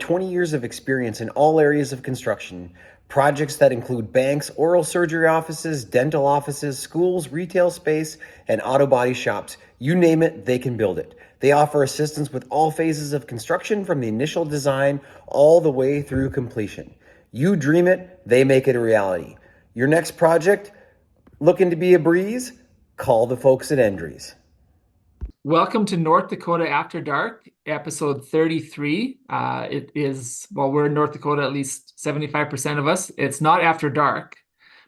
20 years of experience in all areas of construction. Projects that include banks, oral surgery offices, dental offices, schools, retail space, and auto body shops. You name it, they can build it. They offer assistance with all phases of construction from the initial design all the way through completion. You dream it, they make it a reality. Your next project, looking to be a breeze? Call the folks at Endries. Welcome to North Dakota After Dark, episode 33. It is, well, we're in North Dakota, at least 75% of us. It's not after dark,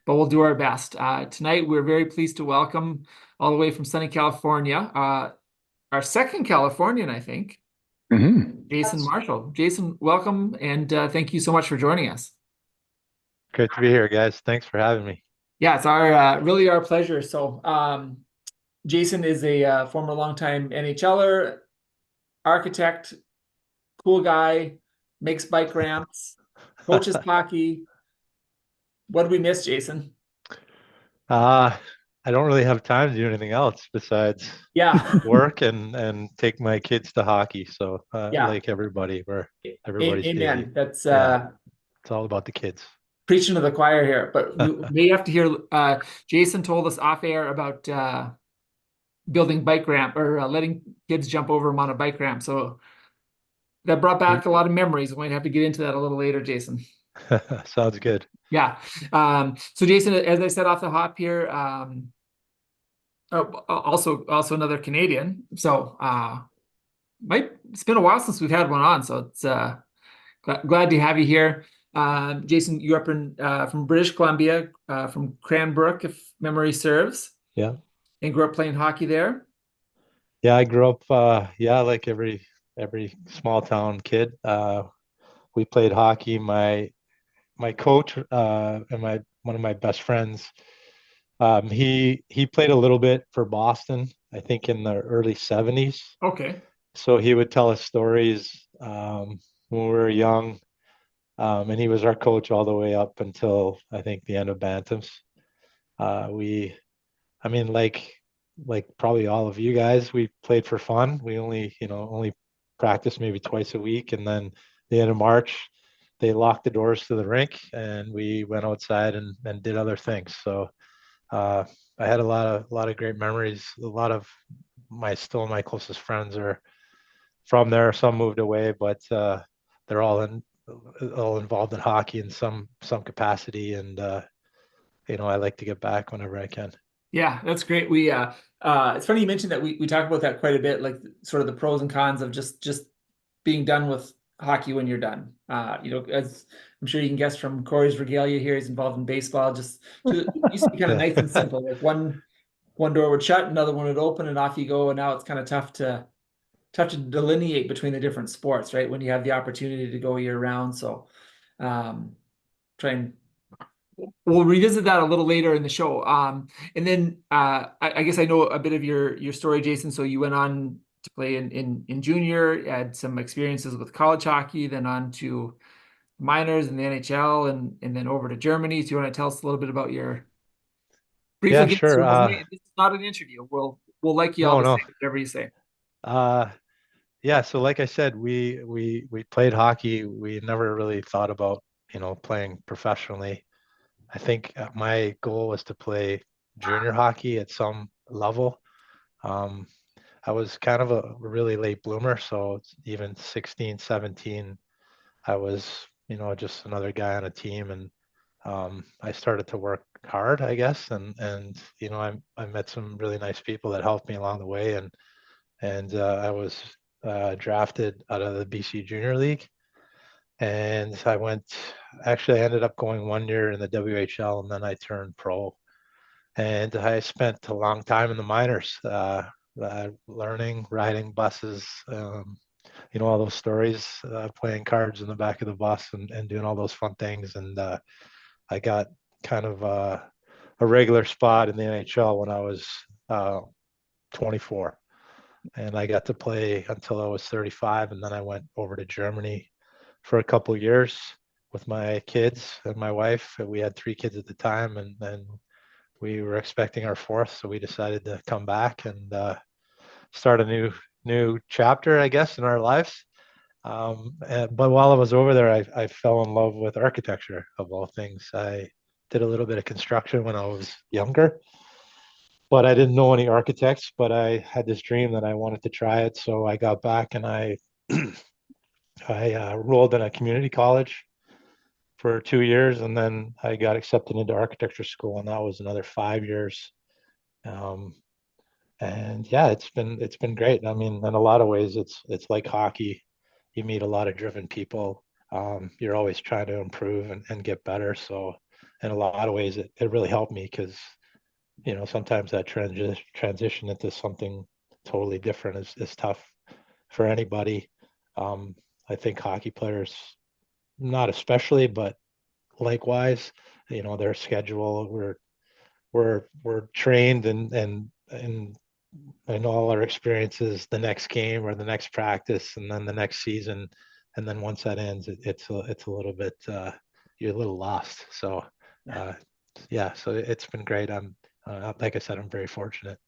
but we'll do our best. Tonight, we're very pleased to welcome all the way from sunny California, our second Californian, I think, Jason Marshall. Jason, welcome, and thank you so much for joining us. Great to be here, guys. Thanks for having me. Yeah, it's our really our pleasure. So, Jason is a former longtime NHL'er, architect, cool guy, makes bike ramps, coaches hockey. What did we miss, Jason? I don't really have time to do anything else besides work and take my kids to hockey. So like everybody, everybody's amen. daily. That's it's all about the kids. Preaching to the choir here, but we may have to hear. Jason told us off air about building bike ramp or letting kids jump over him on a bike ramp. So that brought back a lot of memories. We might have to get into that a little later, Jason. Sounds good. Yeah. So Jason, as I said off the hop here, also another Canadian. So it's been a while since we've had one on. So it's glad to have you here. Jason, you're up from British Columbia, from Cranbrook, if memory serves. Yeah. And grew up playing hockey there. Yeah, I grew up. Like every small town kid, we played hockey. My coach and one of my best friends, he played a little bit for Boston, I think in the early 70s. Okay. So he would tell us stories when we were young, and he was our coach all the way up until I think the end of Bantams. Like probably all of you guys, we played for fun. We only practiced maybe twice a week, and then the end of March, they locked the doors to the rink, and we went outside and did other things. So I had a lot of great memories. A lot of my closest friends are from there. Some moved away, but they're all involved in hockey in some capacity, and I like to get back whenever I can. Yeah, that's great. We it's funny you mentioned that we talk about that quite a bit, like sort of the pros and cons of just being done with hockey when you're done. As I'm sure you can guess from Corey's regalia here, he's involved in baseball. It used to be kind of nice and simple. Like one door would shut, another one would open, and off you go. And now it's kind of tough to delineate between the different sports, right? When you have the opportunity to go year round. So we'll revisit that a little later in the show. And then I guess I know a bit of your story, Jason. So you went on to play in junior, had some experiences with college hockey, then on to minors in the NHL, and then over to Germany. So you want to tell us a little bit about your Yeah, sure. This is not an interview. We'll like you all to say whatever you say. Yeah, so like I said, we played hockey. We never really thought about playing professionally. I think my goal was to play junior hockey at some level. I was kind of a really late bloomer, so even 16, 17, I was just another guy on a team, and I started to work hard, I guess, and I met some really nice people that helped me along the way, and I was drafted out of the BC Junior League, and I ended up going 1 year in the WHL, and then I turned pro, and I spent a long time in the minors, learning, riding buses, all those stories, playing cards in the back of the bus, and doing all those fun things. And I got kind of a regular spot in the NHL when I was 24. And I got to play until I was 35. And then I went over to Germany for a couple of years with my kids and my wife. We had 3 kids at the time, and then we were expecting our 4th. So we decided to come back and start a new chapter, I guess, in our lives. But while I was over there, I fell in love with architecture of all things. I did a little bit of construction when I was younger, but I didn't know any architects. But I had this dream that I wanted to try it, so I got back and I enrolled in a community college for 2 years, and then I got accepted into architecture school, and that was another 5 years. Um, and yeah, it's been great. I mean, in a lot of ways, it's like hockey. You meet a lot of driven people. You're always trying to improve and get better. So in a lot of ways, it really helped me because sometimes that transition into something totally different is tough for anybody. Um, I think hockey players, not especially, but likewise, their schedule, we're trained and all our experiences the next game or the next practice and then the next season, and then once that ends, it's a little bit you're a little lost. So Yeah. uh, yeah, so it's been great. I'm like I said, I'm very fortunate.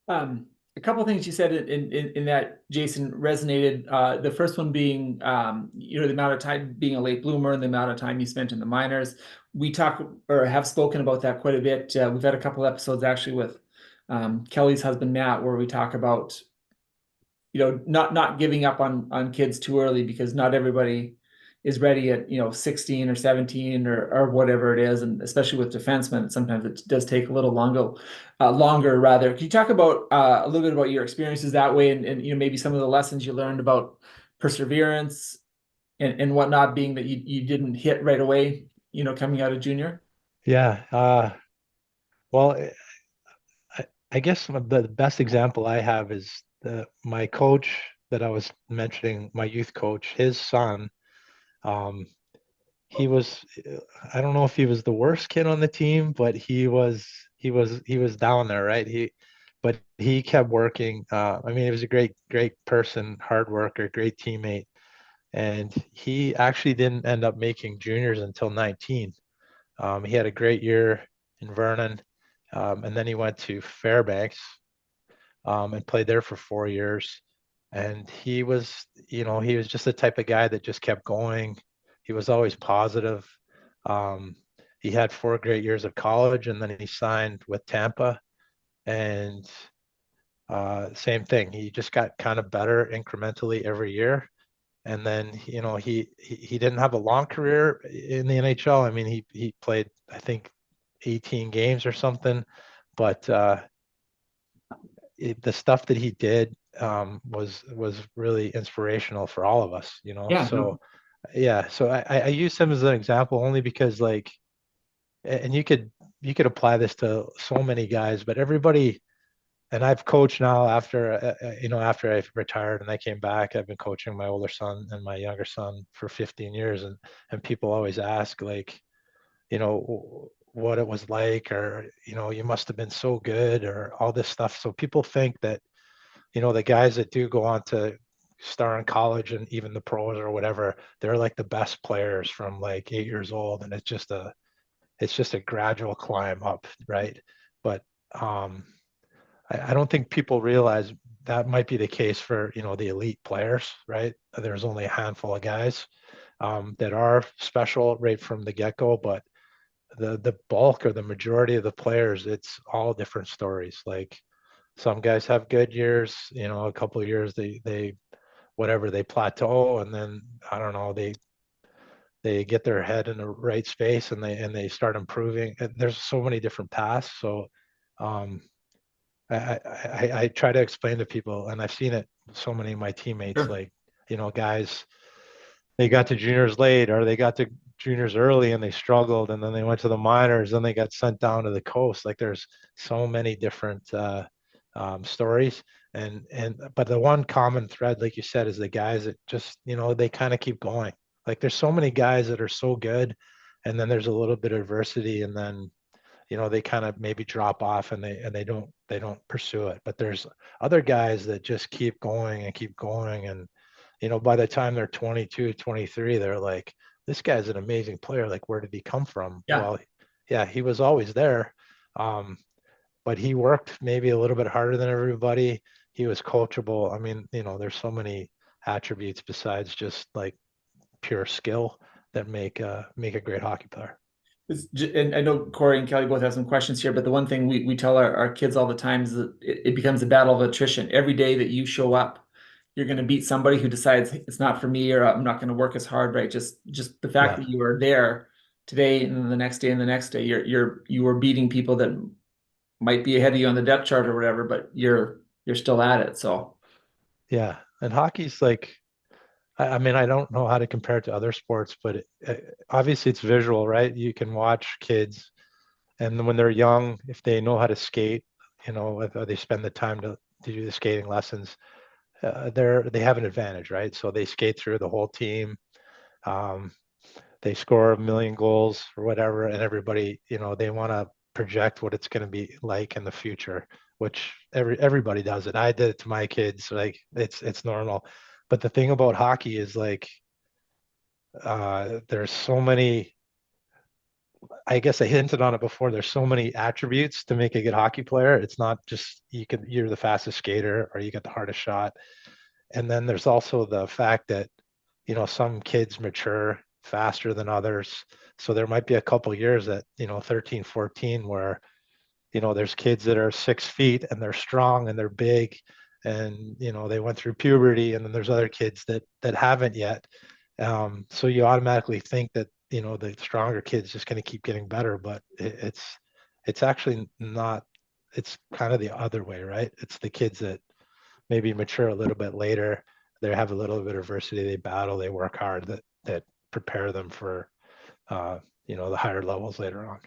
A couple of things you said in that, Jason, resonated. The first one being, the amount of time being a late bloomer and the amount of time you spent in the minors. We talk or have spoken about that quite a bit. We've had a couple episodes actually with Kelly's husband Matt, where we talk about not giving up on kids too early, because not everybody is ready at 16 or 17 or whatever it is, and especially with defensemen, sometimes it does take a little longer rather. Can you talk about a little bit about your experiences that way, and maybe some of the lessons you learned about perseverance and whatnot, being that you didn't hit right away, coming out of junior? Yeah. Well, I guess the best example I have is my coach that I was mentioning, my youth coach, his son. Um, he was, I don't know if he was the worst kid on the team, but he was down there, right? But he kept working. I mean, he was a great person, hard worker, great teammate, and he actually didn't end up making juniors until 19. He had a great year in Vernon, and then he went to Fairbanks, and played there for 4 years. And he was just the type of guy that just kept going. He was always positive. Um, he had 4 great years of college, and then he signed with Tampa. And same thing. He just got kind of better incrementally every year. And then, he didn't have a long career in the NHL. I mean, he played, I think, 18 games or something, but the stuff that he did was really inspirational for all of us, Yeah, So no, yeah, so I use him as an example only because and you could apply this to so many guys, but everybody. And I've coached now after I've retired and I came back, I've been coaching my older son and my younger son for 15 years, and people always ask, like, what it was like, or you must have been so good, or all this stuff. So people think that the guys that do go on to star in college and even the pros or whatever, they're like the best players from like 8 years old, and it's just a gradual climb up, right? But I don't think people realize that might be the case for the elite players, right? There's only a handful of guys that are special right from the get-go, but the bulk or the majority of the players, it's all different stories. Like, some guys have good years, a couple of years they whatever, they plateau, and then I don't know, they get their head in the right space and they start improving. And there's so many different paths. So um, I try to explain to people, and I've seen it with so many of my teammates, sure. like, guys, they got to juniors late, or they got to juniors early and they struggled, and then they went to the minors and they got sent down to the coast. Like, there's so many different stories, and but the one common thread, like you said, is the guys that just they kind of keep going. Like, there's so many guys that are so good, and then there's a little bit of adversity, and then they kind of maybe drop off, and they don't pursue it. But there's other guys that just keep going and keep going, and by the time they're 22, 23, they're like, this guy's an amazing player. Like, where did he come from? Yeah, Well, yeah, he was always there. Um, but he worked maybe a little bit harder than everybody. He was coachable. I mean, there's so many attributes besides just like pure skill that make a great hockey player. And I know Corey and Kelly both have some questions here, but the one thing we tell our kids all the time is that it becomes a battle of attrition. Every day that you show up, you're going to beat somebody who decides it's not for me, or I'm not going to work as hard, right? Just the fact that you are there today and the next day and the next day, you are beating people that might be ahead of you on the depth chart or whatever, but you're still at it. So yeah, and hockey's like, I mean, I don't know how to compare it to other sports, but obviously it's visual, right? You can watch kids, and when they're young, if they know how to skate, you know, if they spend the time to do the skating lessons, they have an advantage, right? So they skate through the whole team. Um, they score a million goals or whatever, and everybody, you know, they want to project what it's going to be like in the future, which everybody does it. I did it to my kids, like it's normal. But the thing about hockey is like there's so many, I guess I hinted on it before, there's so many attributes to make a good hockey player. It's not just you're the fastest skater or you got the hardest shot. And then there's also the fact that, you know, some kids mature faster than others. So there might be a couple years at, you know, 13, 14, where, you know, there's kids that are 6 feet and they're strong and they're big and, you know, they went through puberty, and then there's other kids that haven't yet. So you automatically think that, you know, the stronger kid's just going to keep getting better, but it's actually not. It's kind of the other way, right? It's the kids that maybe mature a little bit later. They have a little bit of adversity. They battle. They work hard. That prepare them for, you know, the higher levels later on.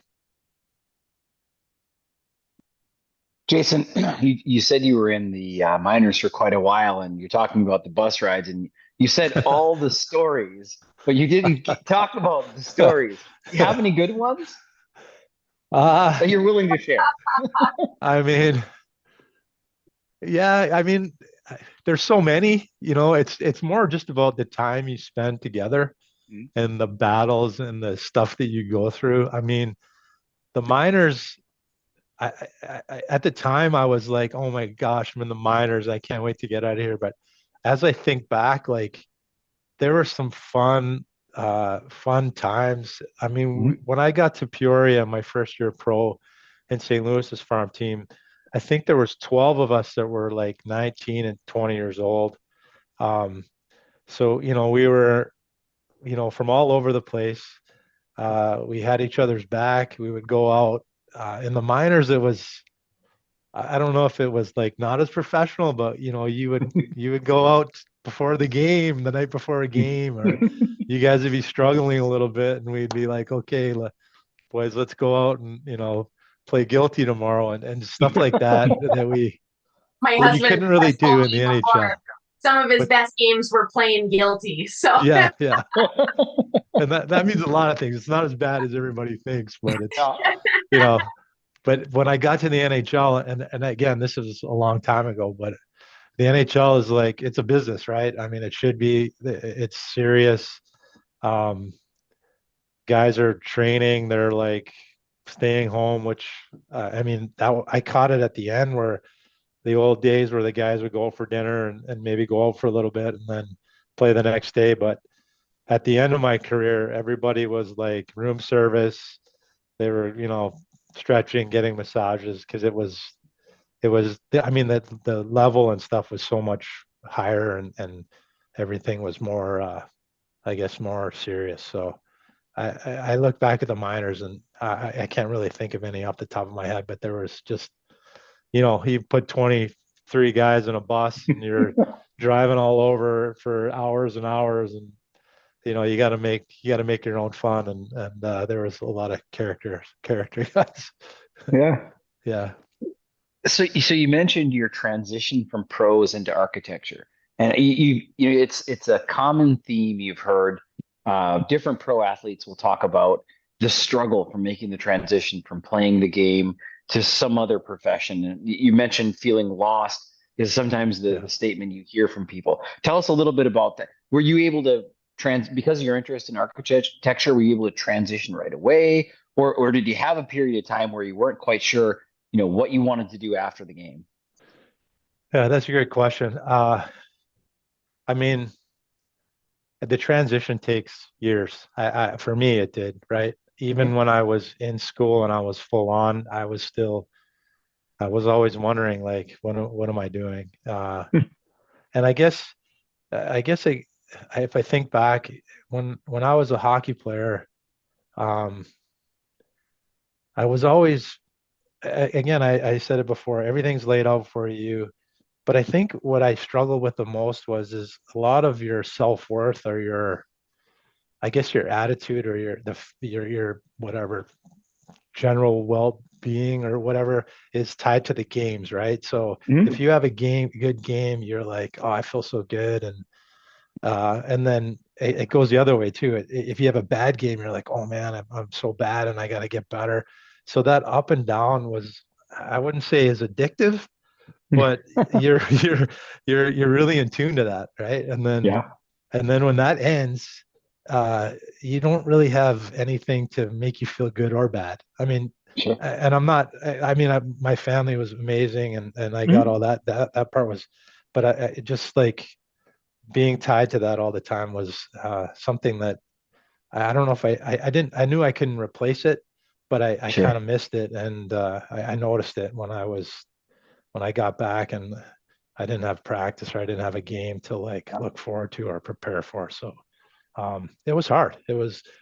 Jason, you said you were in the minors for quite a while, and you're talking about the bus rides, and you said all the stories, but you didn't talk about the stories. You have any good ones that you're willing to share? I mean, yeah, I mean, there's so many, you know, it's more just about the time you spend together Mhm. and the battles and the stuff that you go through. I mean, the minors, at the time I was like, oh my gosh, I'm in the minors. I can't wait to get out of here. But as I think back, like there were some fun times. I mean, Mhm. when I got to Peoria, my first year pro in St. Louis's farm team, I think there was 12 of us that were like 19 and 20 years old. Um, so, you know, we were, you know, from all over the place. We had each other's back. We would go out. In the minors, it was, I don't know if it was like not as professional, but you know, you would go out before the game, the night before a game, or you guys would be struggling a little bit, and we'd be like, okay, boys, let's go out and, you know, play guilty tomorrow, and stuff like that My that you husband couldn't really has told do in me the before NHL. some of his But best games were playing guilty. So yeah, yeah, and that means a lot of things. It's not as bad as everybody thinks, but it's, Yeah. you know. But when I got to the NHL, and again, this is a long time ago, but the NHL is like, it's a business, right? I mean, it should be. It's serious. Um, Guys are training. They're like staying home, which I mean, I caught it at the end where the old days where the guys would go for dinner and maybe go out for a little bit and then play the next day. But at the end of my career, everybody was like room service. They were, you know, stretching, getting massages because it was I mean the level and stuff was so much higher, and everything was more I guess more serious. So I look back at the minors, and I can't really think of any off the top of my head, but there was just, you know, he put 23 guys in a bus and you're driving all over for hours and hours, and you know, you got to make your own fun, and there was a lot of character guys. Yeah. Yeah. So you mentioned your transition from prose into architecture, and it's a common theme you've heard. Different pro athletes will talk about the struggle from making the transition from playing the game to some other profession. And you mentioned feeling lost is sometimes the, Yeah. the statement you hear from people. Tell us a little bit about that. Were you able to because of your interest in architecture, were you able to transition right away, or did you have a period of time where you weren't quite sure, what you wanted to do after the game? Yeah, that's a great question. I mean, the transition takes years. For me, it did, right? Even when I was in school and I was full on, I was always wondering, like, what am I doing? And I guess if I think back, when I was a hockey player, um, I was always, again, I said it before, everything's laid out for you. But I think what I struggled with the most is a lot of your self-worth or I guess your attitude or your whatever general well-being or whatever is tied to the games, right? So if Mhm. you have good game, you're like, oh, I feel so good, and then it goes the other way too. If you have a bad game, you're like, oh man, I'm so bad and I got to get better. So that up and down was, I wouldn't say is addictive, but you're you're really in tune to that, right? Yeah, And then when that ends, uh, you don't really have anything to make you feel good or bad. I mean, sure. and I'm not. I mean, my family was amazing, and I got Mhm. all that. That part was, but I just like being tied to that all the time was something that I don't know if I didn't. I knew I couldn't replace it, but I kind Sure. of missed it, and I noticed it when I got back and I didn't have practice or I didn't have a game to like Yeah. look forward to or prepare for. So it was hard.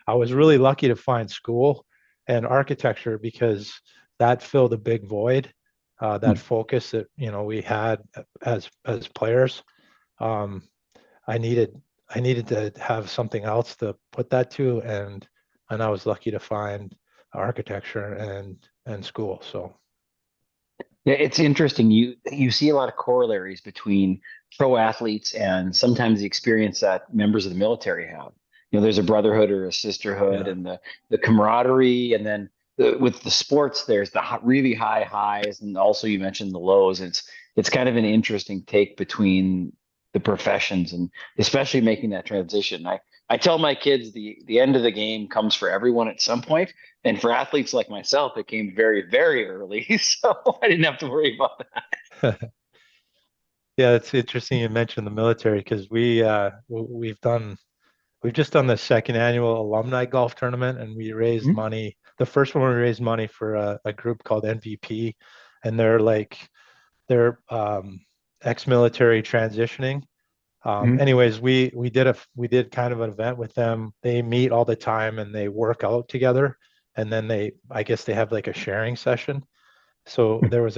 I was really lucky to find school and architecture because that filled a big void. That Mm. focus that we had as players. Um, I needed I needed to have something else to put that to, and I was lucky to find architecture and school. So Yeah, it's interesting. You see a lot of corollaries between pro athletes and sometimes the experience that members of the military have. There's a brotherhood or a sisterhood, yeah, and the camaraderie, and then with the sports, there's the really high highs, and also you mentioned the lows. It's kind of an interesting take between the professions, and especially making that transition. I tell my kids the end of the game comes for everyone at some point. And for athletes like myself, it came very, very early. So I didn't have to worry about that. yeah. It's interesting you mentioned the military because we've just done the second annual alumni golf tournament, and we raised Mhm. money. The first one we raised money for a group called MVP, and they're ex-military transitioning. Mhm. Anyways, we did kind of an event with them. They meet all the time and they work out together, and then I guess they have like a sharing session. So there was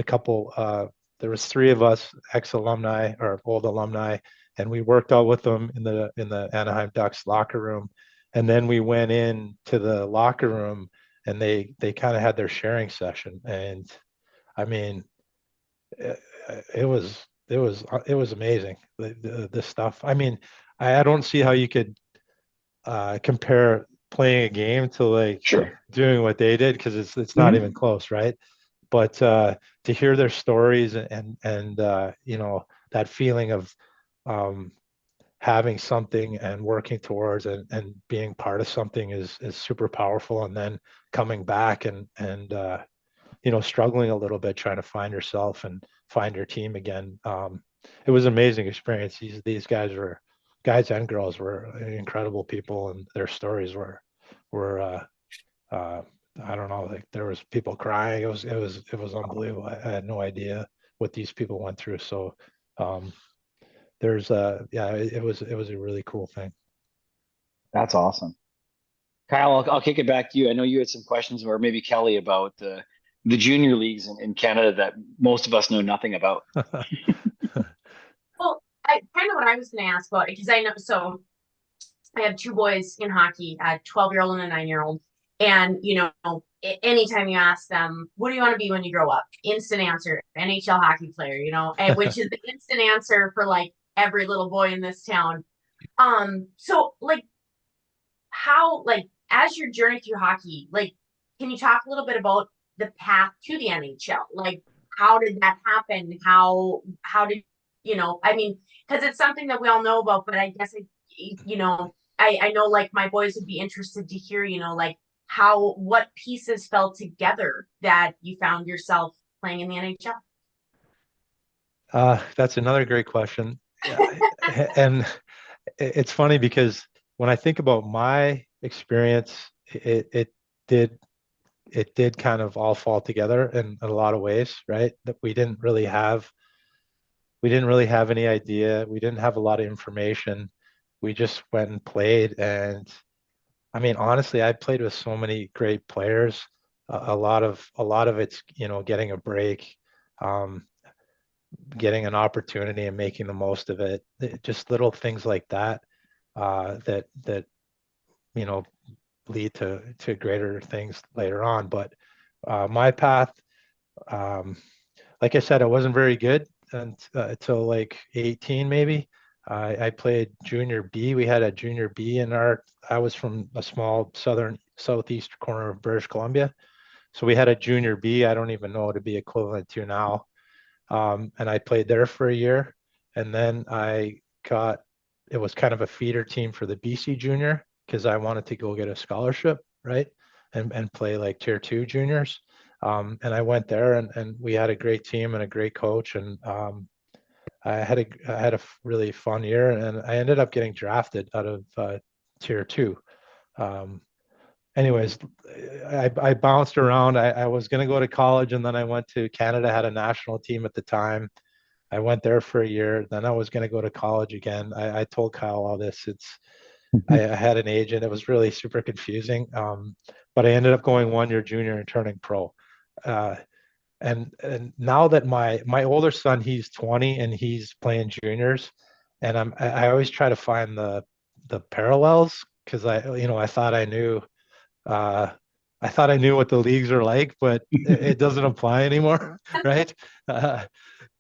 three of us ex-alumni or old alumni, and we worked out with them in the Anaheim Ducks locker room. And then we went in to the locker room and they kind of had their sharing session. And I mean, it, it was amazing. The stuff. I mean, I don't see how you could compare playing a game to like Sure. doing what they did because it's not even Mhm. close, right? But to hear their stories and that feeling of um, having something and working towards and being part of something is super powerful. And then coming back and struggling a little bit trying to find yourself and find your team again. It was an amazing experience. These guys and girls were incredible people, and their stories were uh, I don't know, like there was people crying. It was unbelievable. I had no idea what these people went through. So um, yeah, it was a really cool thing. That's awesome. Kyle, I'll kick it back to you. I know you had some questions, or maybe Kelly, about the junior leagues in Canada that most of us know nothing about. Well, I kind of what I was going to ask about because I know so I have two boys in hockey, a 12-year-old and a 9-year-old. And, anytime you ask them, what do you want to be when you grow up? Instant answer, NHL hockey player, and which is the instant answer for like every little boy in this town. So like how, like, as your journey through hockey, like, can you talk a little bit about the path to the NHL? Like, how did that happen? How did, I mean, because it's something that we all know about, but I guess I know like my boys would be interested to hear, like what pieces fell together that you found yourself playing in the NHL. That's another great question. Yeah, and it's funny because when I think about my experience, it did it did kind of all fall together in a lot of ways, right? That we didn't really have any idea. We didn't have a lot of information. We just went and played. And I mean, honestly, I played with so many great players. A lot of it's, getting a break, um, getting an opportunity and making the most of it. Just little things like that, that you know lead to greater things later on. But my path, um, like I said, I wasn't very good until like 18, maybe. I played junior B. We had a junior B in I was from a small southeast corner of British Columbia. So we had a junior B. I don't even know what to be equivalent to now. And I played there for a year. And then it was kind of a feeder team for the BC junior because I wanted to go get a scholarship, right? And play like tier two juniors. And I went there and we had a great team and a great coach. And I had a really fun year and I ended up getting drafted out of tier two. Um, anyways, I bounced around. I was going to go to college and then I went to Canada, had a national team at the time. I went there for a year. Then I was going to go to college again. I told Kyle all this. I had an agent. It was really super confusing. But I ended up going 1 year junior and turning pro. Uh, and now that my older son, he's 20 and he's playing juniors, and I always try to find the parallels because uh, I thought I knew what the leagues are like, but it doesn't apply anymore, right? Uh,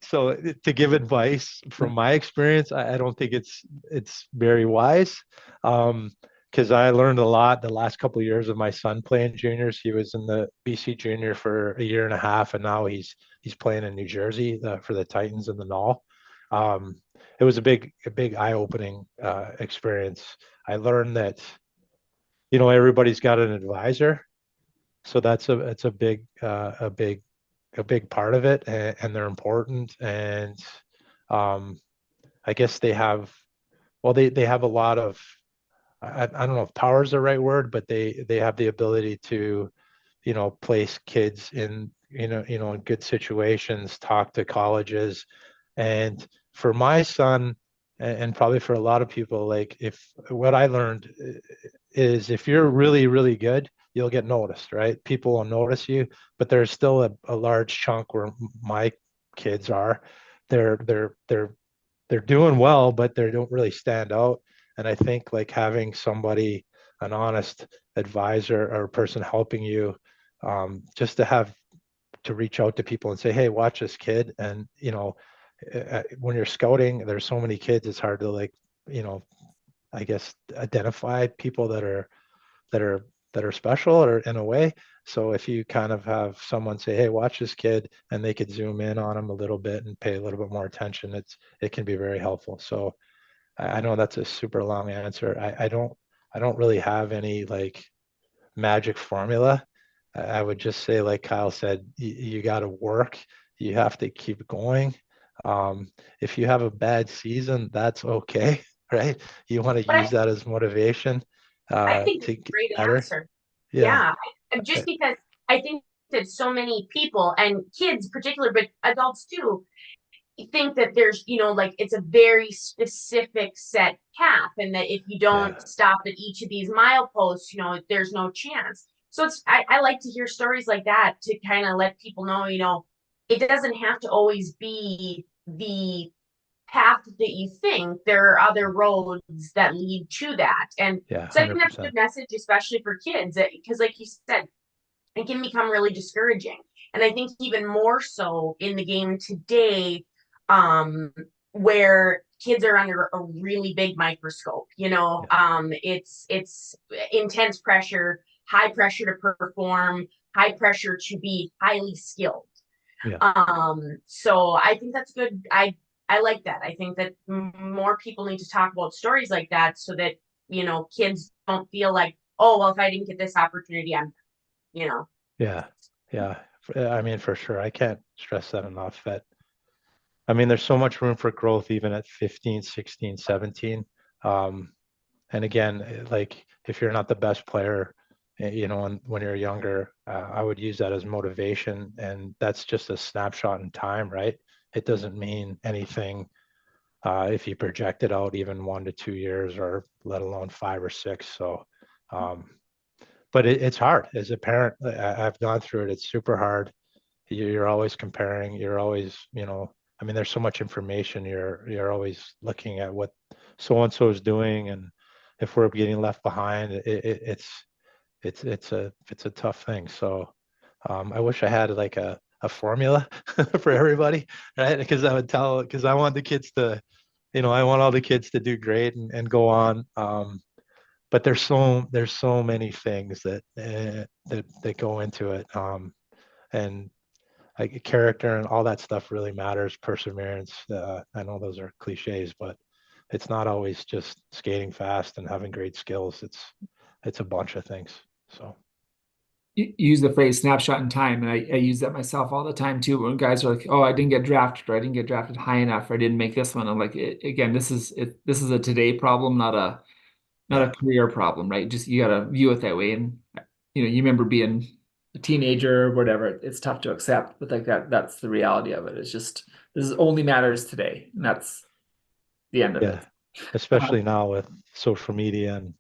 so to give advice from my experience, I don't think it's very wise. Because I learned a lot the last couple of years of my son playing juniors. He was in the BC junior for a year and a half, and now he's playing in New Jersey for the Titans in the Null. It was a big eye-opening experience. I learned that everybody's got an advisor, so it's a big part of it, and they're important. And um, I guess they have a lot of, I don't know if power is the right word, but they have the ability to place kids in in good situations, talk to colleges. And for my son, and probably for a lot of people, like if what I learned is if you're really really good, you'll get noticed, right? People will notice you. But there's still a large chunk where my kids are, they're they're they're they're doing well, but they don't really stand out. And I think like having somebody, an honest advisor or a person helping you, just to reach out to people and say, hey, watch this kid. And when you're scouting, there's so many kids, it's hard to you know I guess identify people that are that are special or in a way. So if you kind of have someone say, hey, watch this kid, and they could zoom in on him a little bit and pay a little bit more attention, it can be very helpful. So I know that's a super long answer. I don't really have any like magic formula. I would just say, like Kyle said, you got to work. You have to keep going. If you have a bad season, that's okay, right? You want to But use that as motivation I think it's to a get great better. answer. Yeah. Yeah, just because I think that so many people and kids, in particular, but adults too, think that there's, like it's a very specific set path, and that if you Yeah. don't stop at each of these mileposts, there's no chance. So I like to hear stories like that to kind of let people know, it doesn't have to always be the path that you think. There are other roads that lead to that. And Yeah. so I think that's a 100%. good message, especially for kids, because like you said, it can become really discouraging. And I think even more so in the game today, um, where kids are under a really big microscope. Yeah. It's intense pressure, high pressure to perform, high pressure to be highly skilled. Yeah. So I think that's good. I like that. I think that more people need to talk about stories like that so that, kids don't feel like, oh, well, if I didn't get this opportunity, I'm, you know. Yeah. Yeah. I mean, for sure. I can't stress that enough that I mean, there's so much room for growth even at 15, 16, 17. Um, and again, like if you're not the best player, when you're younger, I would use that as motivation, and that's just a snapshot in time, right? It doesn't mean anything if you project it out even 1 to 2 years, or let alone 5 or 6. So, um, but it's hard as a parent. I've gone through it. It's super hard. You're always comparing. You're always, I mean, there's so much information. You're always looking at what so and so is doing, and if we're getting left behind, it's a tough thing. So I wish I had like a formula for everybody, right? Because I want the kids to, I want all the kids to do great and go on. But there's so many things that go into it. And like character and all that stuff really matters. Perseverance. I know those are cliches, but it's not always just skating fast and having great skills. It's a bunch of things. So You use the phrase snapshot in time, and I use that myself all the time too. When guys are like, "Oh, I didn't get drafted, or I didn't get drafted high enough, or I didn't make this one," I'm like, again, this is a today problem, not yeah, a career problem, right? Just you got to view it that way. And you remember being a teenager or whatever. It's tough to accept, but like that's the reality of it. It's just this only matters today, and that's the end of it. yeah. Especially now with social media and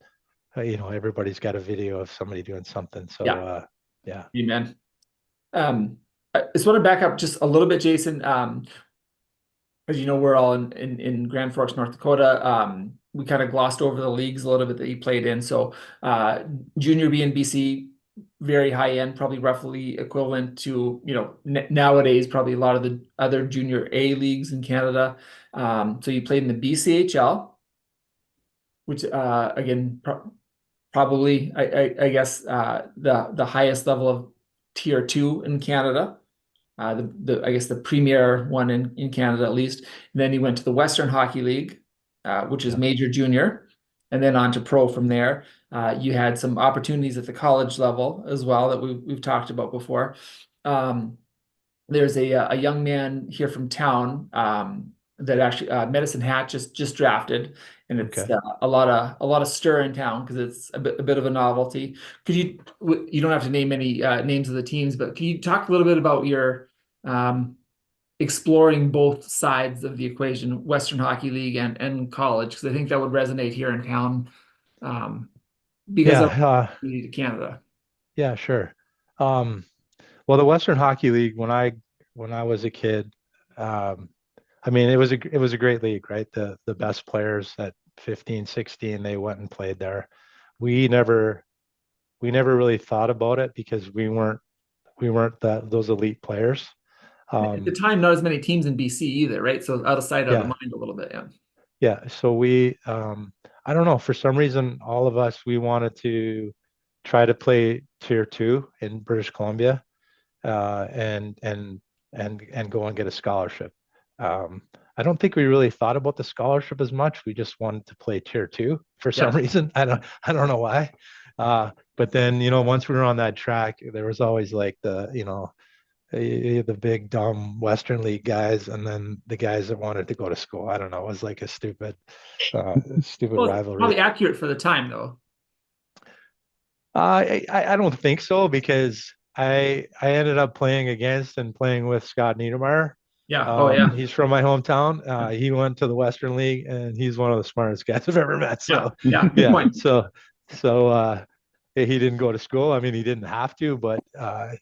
everybody's got a video of somebody doing something. So Yeah, yeah, amen. I just want to back up just a little bit, Jason. As you know, we're all in Grand Forks, North Dakota. We kind of glossed over the leagues a little bit that he played in. So junior B in BC, very high end, probably roughly equivalent to, nowadays, probably a lot of the other junior A leagues in Canada. So you played in the BCHL, which again, probably, I guess, the highest level of tier 2 in Canada. I guess the premier one in Canada at least. And then he went to the Western Hockey League, which is yeah, major junior, and then on to pro from there. You had some opportunities at the college level as well that we've talked about before. There's a young man here from town that actually Medicine Hat just drafted, and it's okay. a lot of stir in town because it's a bit of a novelty. Could you don't have to name any names of the teams, but can you talk a little bit about your um, exploring both sides of the equation, Western Hockey League and college? Because I think that would resonate here in town um, because Yeah, of to Canada. yeah, sure. Um, well, the Western Hockey League, when I was a kid, um, I mean, it was a great league, right? The best players at 15, 16, they went and played there. We never we never really thought about it because we weren't those elite players. At the Um, time, not as many teams in BC either, right? So out of sight, out of yeah, mind a little bit. Yeah. yeah. So I don't know, for some reason, all of us, we wanted to try to play tier 2 in British Columbia, and go and get a scholarship. Um, I don't think we really thought about the scholarship as much. We just wanted to play tier 2 for some Yeah. reason. I don't know why. But then, once we were on that track, there was always like the big dumb Western League guys, and then the guys that wanted to go to school. I don't know. It was like a stupid Well, it's probably rivalry. accurate for the time, though. I don't think so, because I ended up playing against and playing with Scott Niedermayer. Yeah. Oh, yeah. He's from my hometown. He went to the Western League, and he's one of the smartest guys I've ever met. Yeah. So Yeah. Good yeah, point. so he didn't go to school. I mean, he didn't have to, but at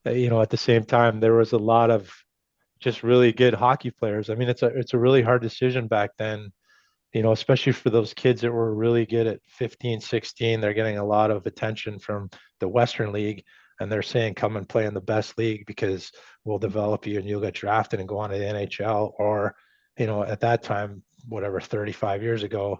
the same time, there was a lot of just really good hockey players. I mean, it's a really hard decision back then, especially for those kids that were really good at 15, 16. They're getting a lot of attention from the Western League, and they're saying, come and play in the best league because we'll develop you and you'll get drafted and go on to the NHL. Or, at that time, whatever, 35 years ago,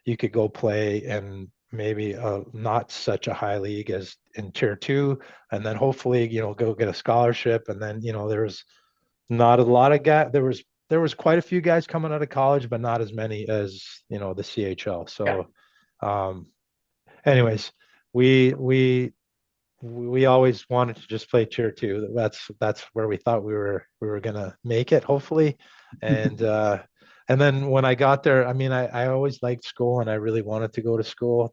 you could go play in maybe not such a high league as in tier 2, and then hopefully, go get a scholarship. And then, there's not a lot of guys. There was quite a few guys coming out of college, but not as many as the CHL. Yeah. So, anyways, we we always wanted to just play tier two. That's where we thought we were gonna make it, hopefully. And then when I got there, I mean, I always liked school and I really wanted to go to school.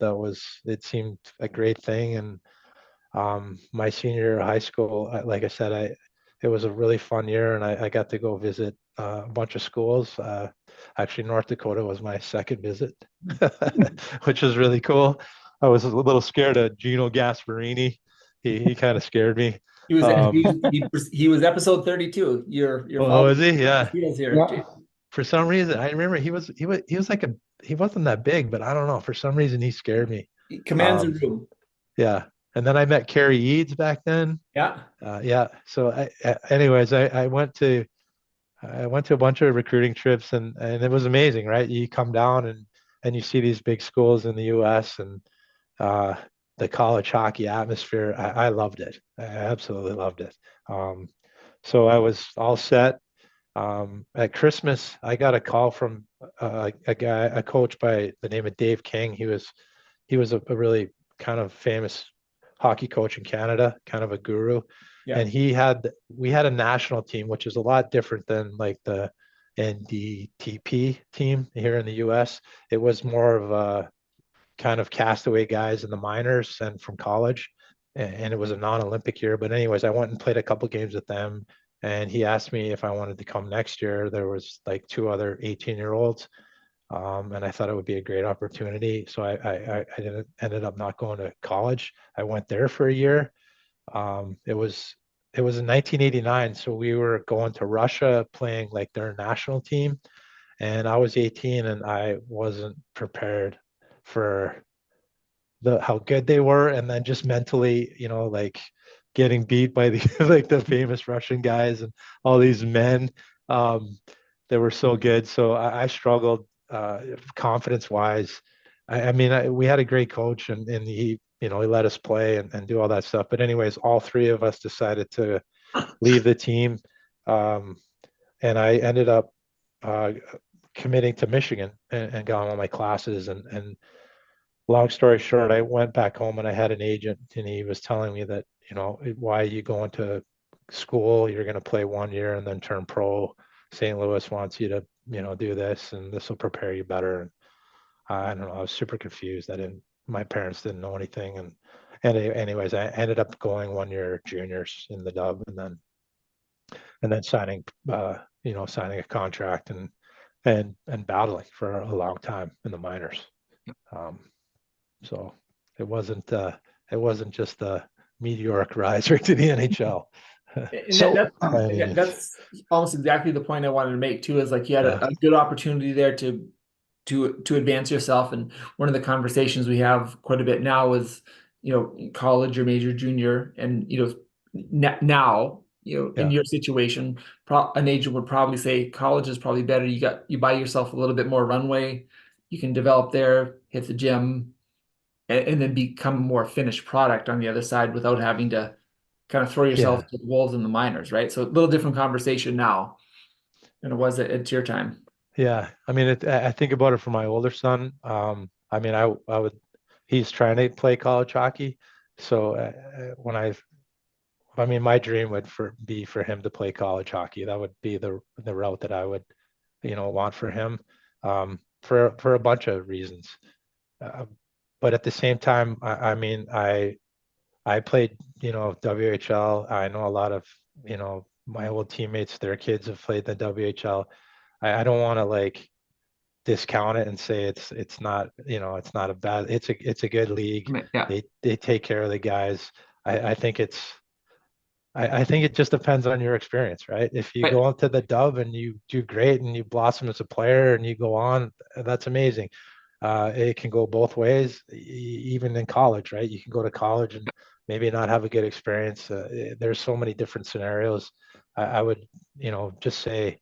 It seemed a great thing. And my senior year of high school, like I said, it was a really fun year, and I got to go visit a bunch of schools. Actually, North Dakota was my second visit, which was really cool. I was a little scared of Gino Gasparini. He kind of scared me. He was Um, he was episode 32. Your oh, father was he? Yeah. feels here. Yeah. For some reason, I remember he was like he wasn't that big, but I don't know. For some reason, he scared me. He commands a Um, room. yeah. And then I met Carrie Eads back then. Yeah. Yeah. So anyways, I went to a bunch of recruiting trips, and it was amazing, right? You come down and you see these big schools in the U.S. and uh, the college hockey atmosphere. I loved it. I absolutely loved it. Um, so I was all set. At Christmas, I got a call from a coach by the name of Dave King. He was a really kind of famous hockey coach in Canada, kind of a guru. Yeah. And we had a national team, which is a lot different than like the NDTP team here in the US. It was more of a kind of castaway guys in the minors and from college. And it was a non-Olympic year. But anyways, I went and played a couple games with them. And he asked me if I wanted to come next year. There was like two other 18-year-olds. And I thought it would be a great opportunity. So ended up not going to college. I went there for a year. It was in 1989, so we were going to Russia playing like their national team, and I was 18 and I wasn't prepared for the how good they were, and then just mentally, like getting beat by the like the famous Russian guys and all these men. Um, they were so good. So I struggled confidence wise. We had a great coach, and he let us play and do all that stuff. But anyways, all three of us decided to leave the team, um, and I ended up uh, committing to Michigan and got all my classes. And long story short, I went back home and I had an agent, and he was telling me that, why are you going to school? You're going to play 1 year and then turn pro. St. Louis wants you to, do this, and this will prepare you better. And I don't know. I was super confused. My parents didn't know anything. And anyways, I ended up going 1 year juniors in the dub, and then signing a contract and battling for a long time in the minors. Um, so it wasn't just a meteoric rise right to the NHL. And So, that's almost exactly the point I wanted to make too, is like you had Yeah. a good opportunity there to advance yourself. And one of the conversations we have quite a bit now is, college or major junior, and now, in Yeah. your situation, an agent would probably say college is probably better. You buy yourself a little bit more runway, you can develop there, hit the gym, and then become a more finished product on the other side without having to kind of throw yourself Yeah. to the wolves in the minors, right? So a little different conversation now than it was at your time. Yeah. I think about it for my older son. He's trying to play college hockey. So my dream would be for him to play college hockey. That would be the route that I would, want for him, for a bunch of reasons. Uh, but at the same time, I played, WHL. I know a lot of, my old teammates, their kids have played the WHL. I don't want to like discount it and say it's not a bad, it's a good league. I mean, yeah, They take care of the guys. I think I think it just depends on your experience, right? If you but go into the dub and you do great and you blossom as a player and you go on, that's amazing. It can go both ways, even in college, right? You can go to college and maybe not have a good experience. There's so many different scenarios. I would, just say,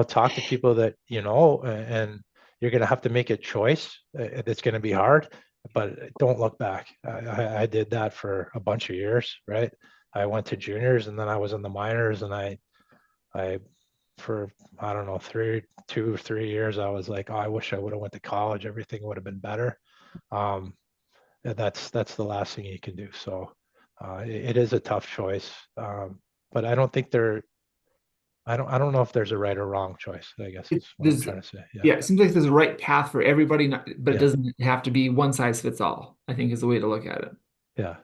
talk to people that and you're going to have to make a choice. It's going to be hard, but don't look back. I did that for a bunch of years, right? I went to juniors and then I was in the minors, and I for I don't know 2 or 3 years I was like, oh, I wish I would have went to college. Everything would have been better. That's the last thing you can do. So It is a tough choice, but I don't think I don't know if there's a right or wrong choice, I guess is what I'm There's, trying to say. yeah, it seems like there's a right path for everybody, but it Yeah. doesn't have to be one size fits all, I think is the way to look at it. Yeah.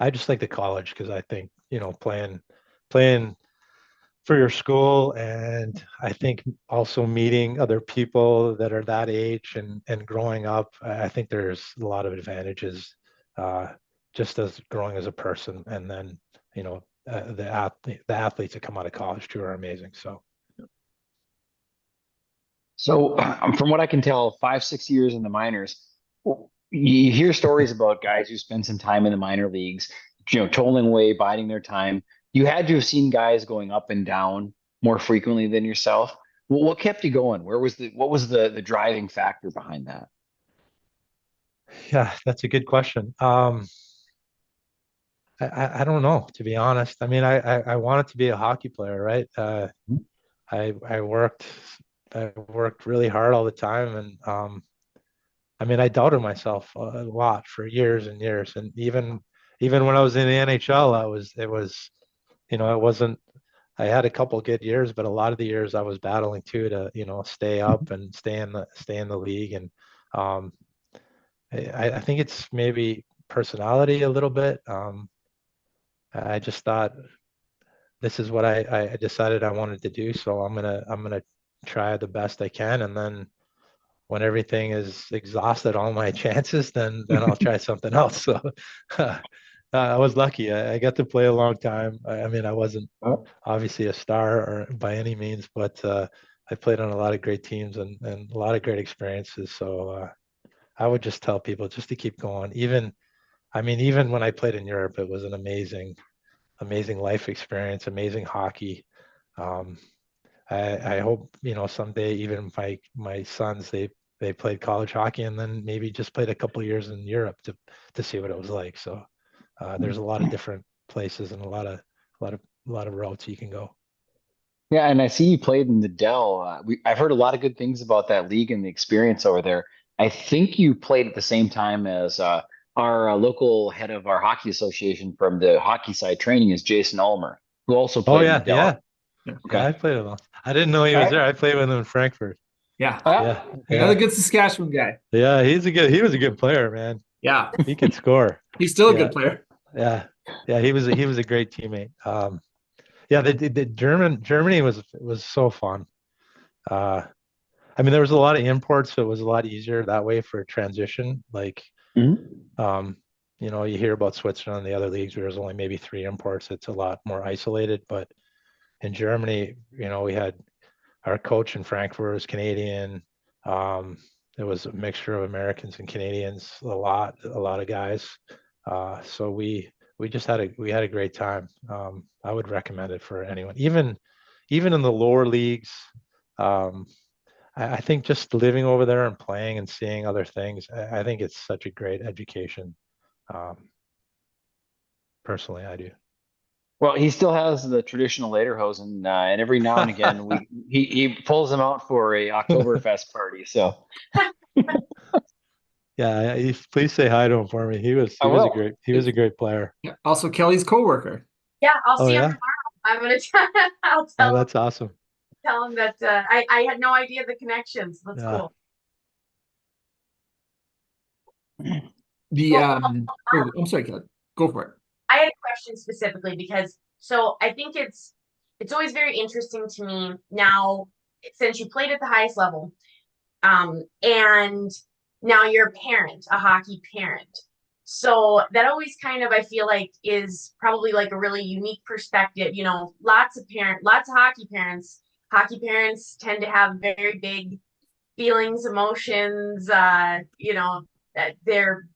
I just like the college because I think, playing for your school, and I think also meeting other people that are that age and growing up, I think there's a lot of advantages, uh, just as growing as a person. And then, the athletes that come out of college too are amazing. So, from what I can tell, 5, 6 years in the minors, you hear stories about guys who spend some time in the minor leagues, toiling away, biding their time. You had to have seen guys going up and down more frequently than yourself. What kept you going? What was the driving factor behind that? Yeah, that's a good question. I don't know, to be honest. I mean, I wanted to be a hockey player, right? I worked really hard all the time, and I mean, I doubted myself a lot for years and years, and even when I was in the NHL, it was, it wasn't. I had a couple good years, but a lot of the years I was battling too to, stay up and stay in the league, and um, I think it's maybe personality a little bit. I just thought this is what I decided I wanted to do, so I'm gonna try the best I can, and then when everything is exhausted, all my chances, then I'll try something else. So I was lucky. I got to play a long time. I mean, I wasn't Oh. obviously a star or by any means, but I played on a lot of great teams and a lot of great experiences. So I would just tell people just to keep going. Even when I played in Europe, it was an amazing life experience, amazing hockey. Um, I hope, someday even my sons, they played college hockey and then maybe just played a couple of years in Europe to see what it was like. So there's a lot of different places and a lot of routes you can go. Yeah, and I see you played in the Dell. I've heard a lot of good things about that league and the experience over there. I think you played at the same time as our local head of our hockey association from the hockey side training is Jason Ulmer, who also Oh played in the yeah, Dell. yeah, Yeah. yeah. Okay. I played with him. I didn't know he All was right. there. I played with him in Frankfurt. Yeah. Yeah, Another yeah, good Saskatchewan guy. yeah. He was a good player, man. Yeah. He could score. He's still a Yeah, good player. yeah, yeah. He was a great teammate. Yeah, the Germany was so fun. Uh, I mean, there was a lot of imports, so it was a lot easier that way for transition. Like, Mhm. um, you hear about Switzerland and the other leagues where there's only maybe 3 imports. It's a lot more isolated. But in Germany, we had our coach in Frankfurt was Canadian. Um, it was a mixture of Americans and Canadians, a lot of guys. So we just had a great time. I would recommend it for anyone, even in the lower leagues. Um, I think just living over there and playing and seeing other things, I think it's such a great education. Um, Personally, I do. Well, he still has the traditional lederhosen, and every now and again he pulls them out for a Oktoberfest party. So Yeah, please say hi to him for me. He was I he was a will. great he was a great player. Yeah. Also Kelly's coworker. Yeah, I'll Oh see him yeah, tomorrow. I'm gonna I'll oh tell him that's awesome. that I had no idea the connections. That's Yeah. cool. The Well, oh, I'm sorry, Kelly. Go for it. I had a question specifically because so I think it's always very interesting to me now since you played at the highest level, and now you're a parent, a hockey parent. So that always kind of I feel like is probably like a really unique perspective. Lots of hockey parents tend to have very big feelings, emotions, that they're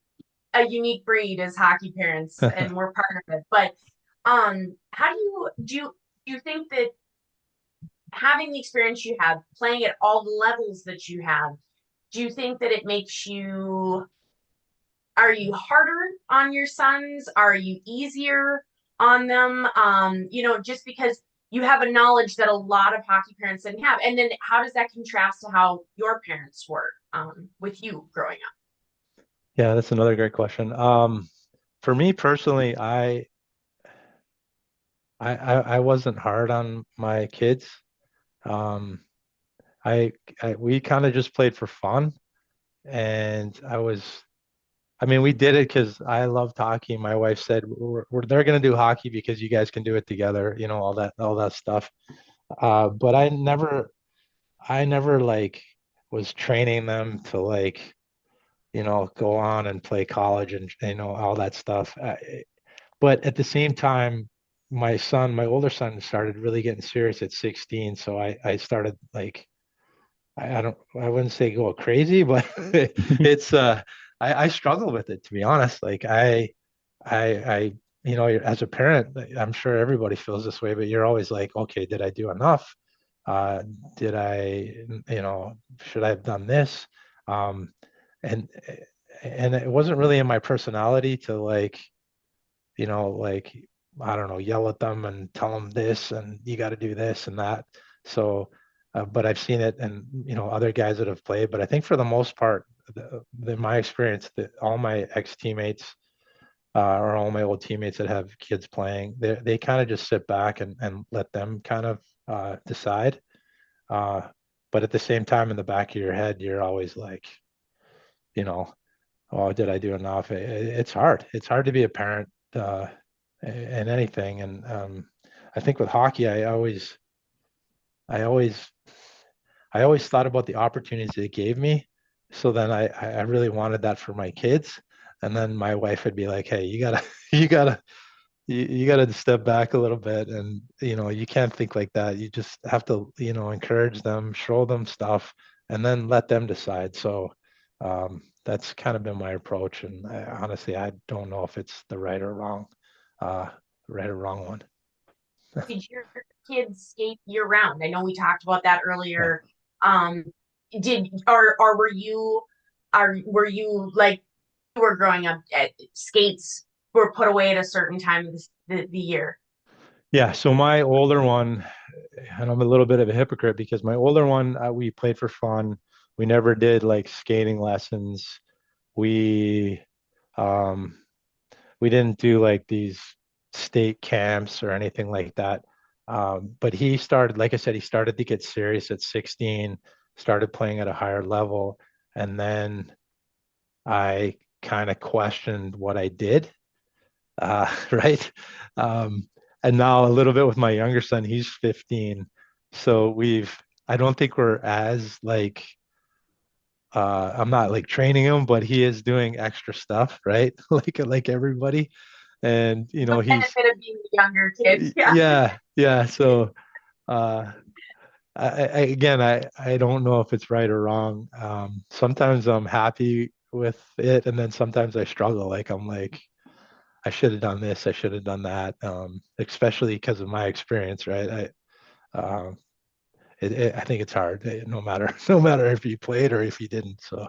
a unique breed as hockey parents and we're part of it. But how do you think that having the experience you have, playing at all the levels that you have, do you think that it makes you are you harder on your sons? Are you easier on them? Just because you have a knowledge that a lot of hockey parents didn't have. And then how does that contrast to how your parents were with you growing up? Yeah, that's another great question. For me personally, I wasn't hard on my kids. Um, we kind of just played for fun, and I mean, we did it because I loved hockey. My wife said they're going to do hockey because you guys can do it together, all that stuff. But I never like was training them to like, go on and play college and all that stuff. But at the same time, my older son started really getting serious at 16. So I started like, I wouldn't say go crazy, but it's, I struggle with it, to be honest. Like I, as a parent, I'm sure everybody feels this way, but you're always like, okay, did I do enough? Uh, did I, should I have done this? Um, and, and it wasn't really in my personality to like, like, I don't know, yell at them and tell them this and you got to do this and that. So, but I've seen it and, other guys that have played, but I think for the most part, my experience, that all my ex teammates, or all my old teammates that have kids playing, they kind of just sit back and let them kind of decide. Uh, but at the same time, in the back of your head, you're always like, you know, oh, did I do enough? It's hard. It's hard to be a parent in anything. And I think with hockey, I always, I always thought about the opportunities it gave me. So then I really wanted that for my kids. And then my wife would be like, hey, you gotta, you gotta, you gotta step back a little bit. And, you can't think like that. You just have to, encourage them, show them stuff, and then let them decide. So that's kind of been my approach. And honestly, I don't know if it's the uh, right or wrong one. Did your kids skate year round? I know we talked about that Yeah. earlier. Um, or were you like you were growing up at skates were put away at a certain time of the year? Yeah. So my older one, and I'm a little bit of a hypocrite because my older one, we played for fun. We never did like skating lessons. We um, we didn't do like these state camps or anything like that. But he started, like I said, he started to get serious at 16, started playing at a higher level, and then I kind of questioned what I did, right? Um, and now a little bit with my younger son, he's 15. So I don't think we're as like, I'm not like training him, but he is doing extra stuff, right? Like everybody. And, The he's, benefit of being a younger kid. Yeah. yeah, yeah. So, uh, again, I don't know if it's right or wrong. Sometimes I'm happy with it, and then sometimes I struggle. Like I'm like, I should have done this, I should have done that. Especially because of my experience, right? Um, I think it's hard, no matter no matter if you played or if you didn't. So,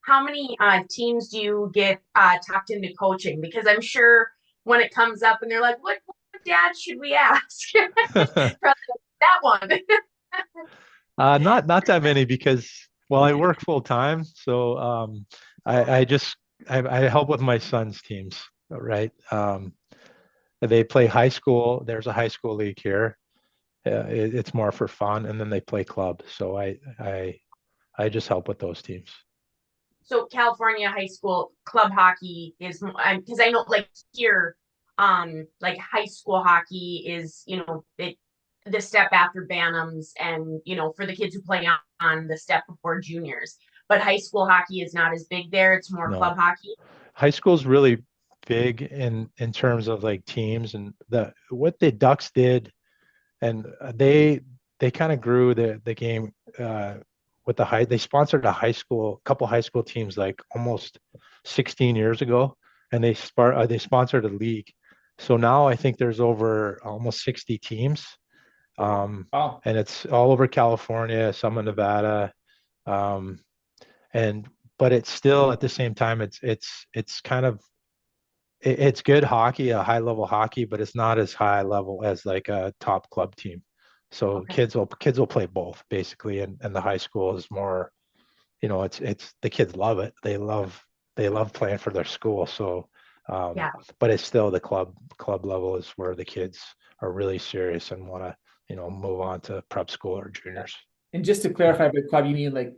How many teams do you get talked into coaching? Because I'm sure when it comes up and they're like, what dad should we ask? Probably that one. not that many because well, I work full time, so I just I help with my son's teams, right? They play high school. There's a high school league here. It's more for fun, and then they play club. So I just help with those teams. So California high school club hockey is because I know like here, like high school hockey is the step after Bantams and for the kids who play on the step before juniors. But high school hockey is not as big there. It's more No, club hockey. high school's really big in terms of like teams and the what the Ducks did, and they kind of grew the game with the high. They sponsored couple high school teams like almost 16 years ago, and they sponsored a league. So now I think there's over almost 60 teams, Oh, and it's all over California, some in Nevada, um, and but it's still at the same time it's kind of it's good hockey, a high level hockey, but it's not as high level as like a top club team. So Okay. kids will play both basically, and the high school is more, it's the kids love it. They love playing for their school. So Yeah. But it's still the club level is where the kids are really serious and want to, move on to prep school or juniors. And just to clarify, by club, you mean like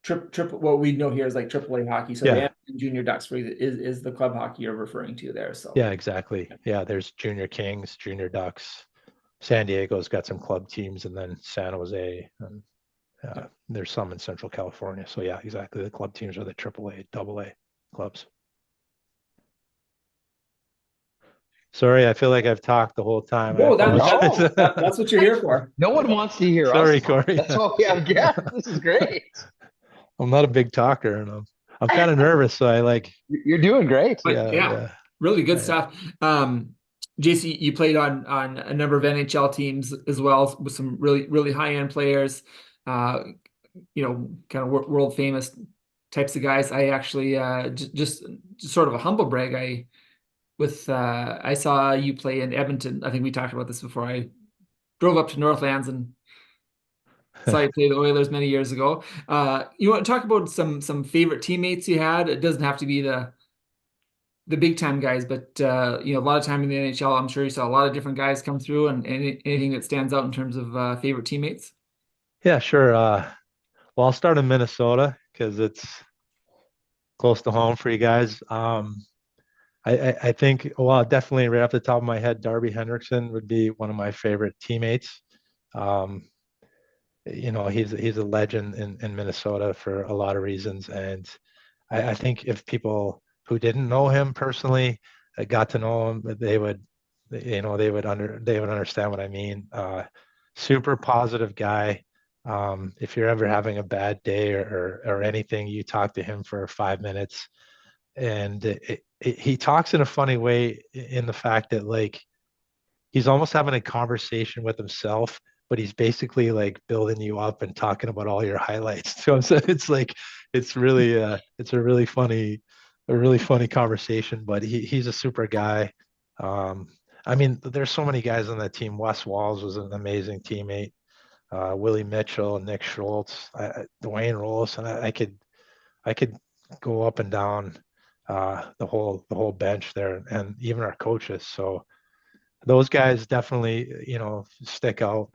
triple, what we know here is like AAA hockey. So the Yeah. junior Ducks is the club hockey you're referring to there. So Yeah, exactly. Yeah, there's Junior Kings, Junior Ducks. San Diego's got some club teams, and then San Jose, and there's some in Central California. So yeah, exactly. The club teams are the AAA, AA clubs. Sorry, I feel like I've talked the whole time. No, apologize. that's what you're here for. No one wants to hear Sorry, us. Corey. That's why we have guests. This is great. I'm not a big talker, and I'm kind of nervous, so I like. You're doing great. But yeah, really good stuff. JC, you played on a number of NHL teams as well with some really high end players. Kind of world famous types of guys. I actually just sort of a humble brag. I saw you play in Edmonton. I think we talked about this before. I drove up to Northlands and saw you play the Oilers many years ago. You want to talk about some favorite teammates you had? It doesn't have to be the big time guys, but a lot of time in the NHL, I'm sure you saw a lot of different guys come through, and anything that stands out in terms of favorite teammates. Yeah, sure. Well, I'll start in Minnesota because it's close to home for you guys. I think, well, definitely right off the top of my head, Darby Hendrickson would be one of my favorite teammates. He's a legend in Minnesota for a lot of reasons, and I think if people who didn't know him personally got to know him, they would understand what I mean. Super positive guy. If you're ever having a bad day or anything, you talk to him for 5 minutes, and he talks in a funny way in the fact that like he's almost having a conversation with himself, but he's basically like building you up and talking about all your highlights. So it's like it's a really funny conversation. But he's a super guy. I mean, there's so many guys on that team. Wes Walls was an amazing teammate. Willie Mitchell, Nick Schultz, Dwayne Rollis, and I could go up and down the whole bench there, and even our coaches. So those guys definitely, stick out.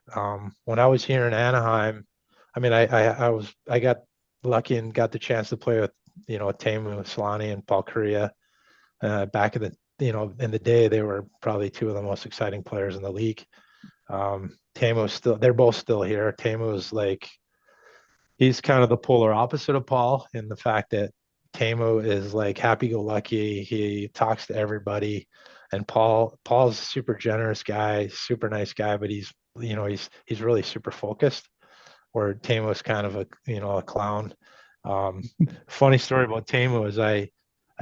When I was here in Anaheim, I mean, I got lucky and got the chance to play with, Teemu Selanne and Paul Kariya. Back in the day, they were probably two of the most exciting players in the league. They're both still here. Teemu's like, he's kind of the polar opposite of Paul in the fact that Teemu is like happy-go-lucky. He talks to everybody, and Paul's a super generous guy, super nice guy, but he's really super focused. Where Teemu's kind of a clown. Funny story about Teemu is I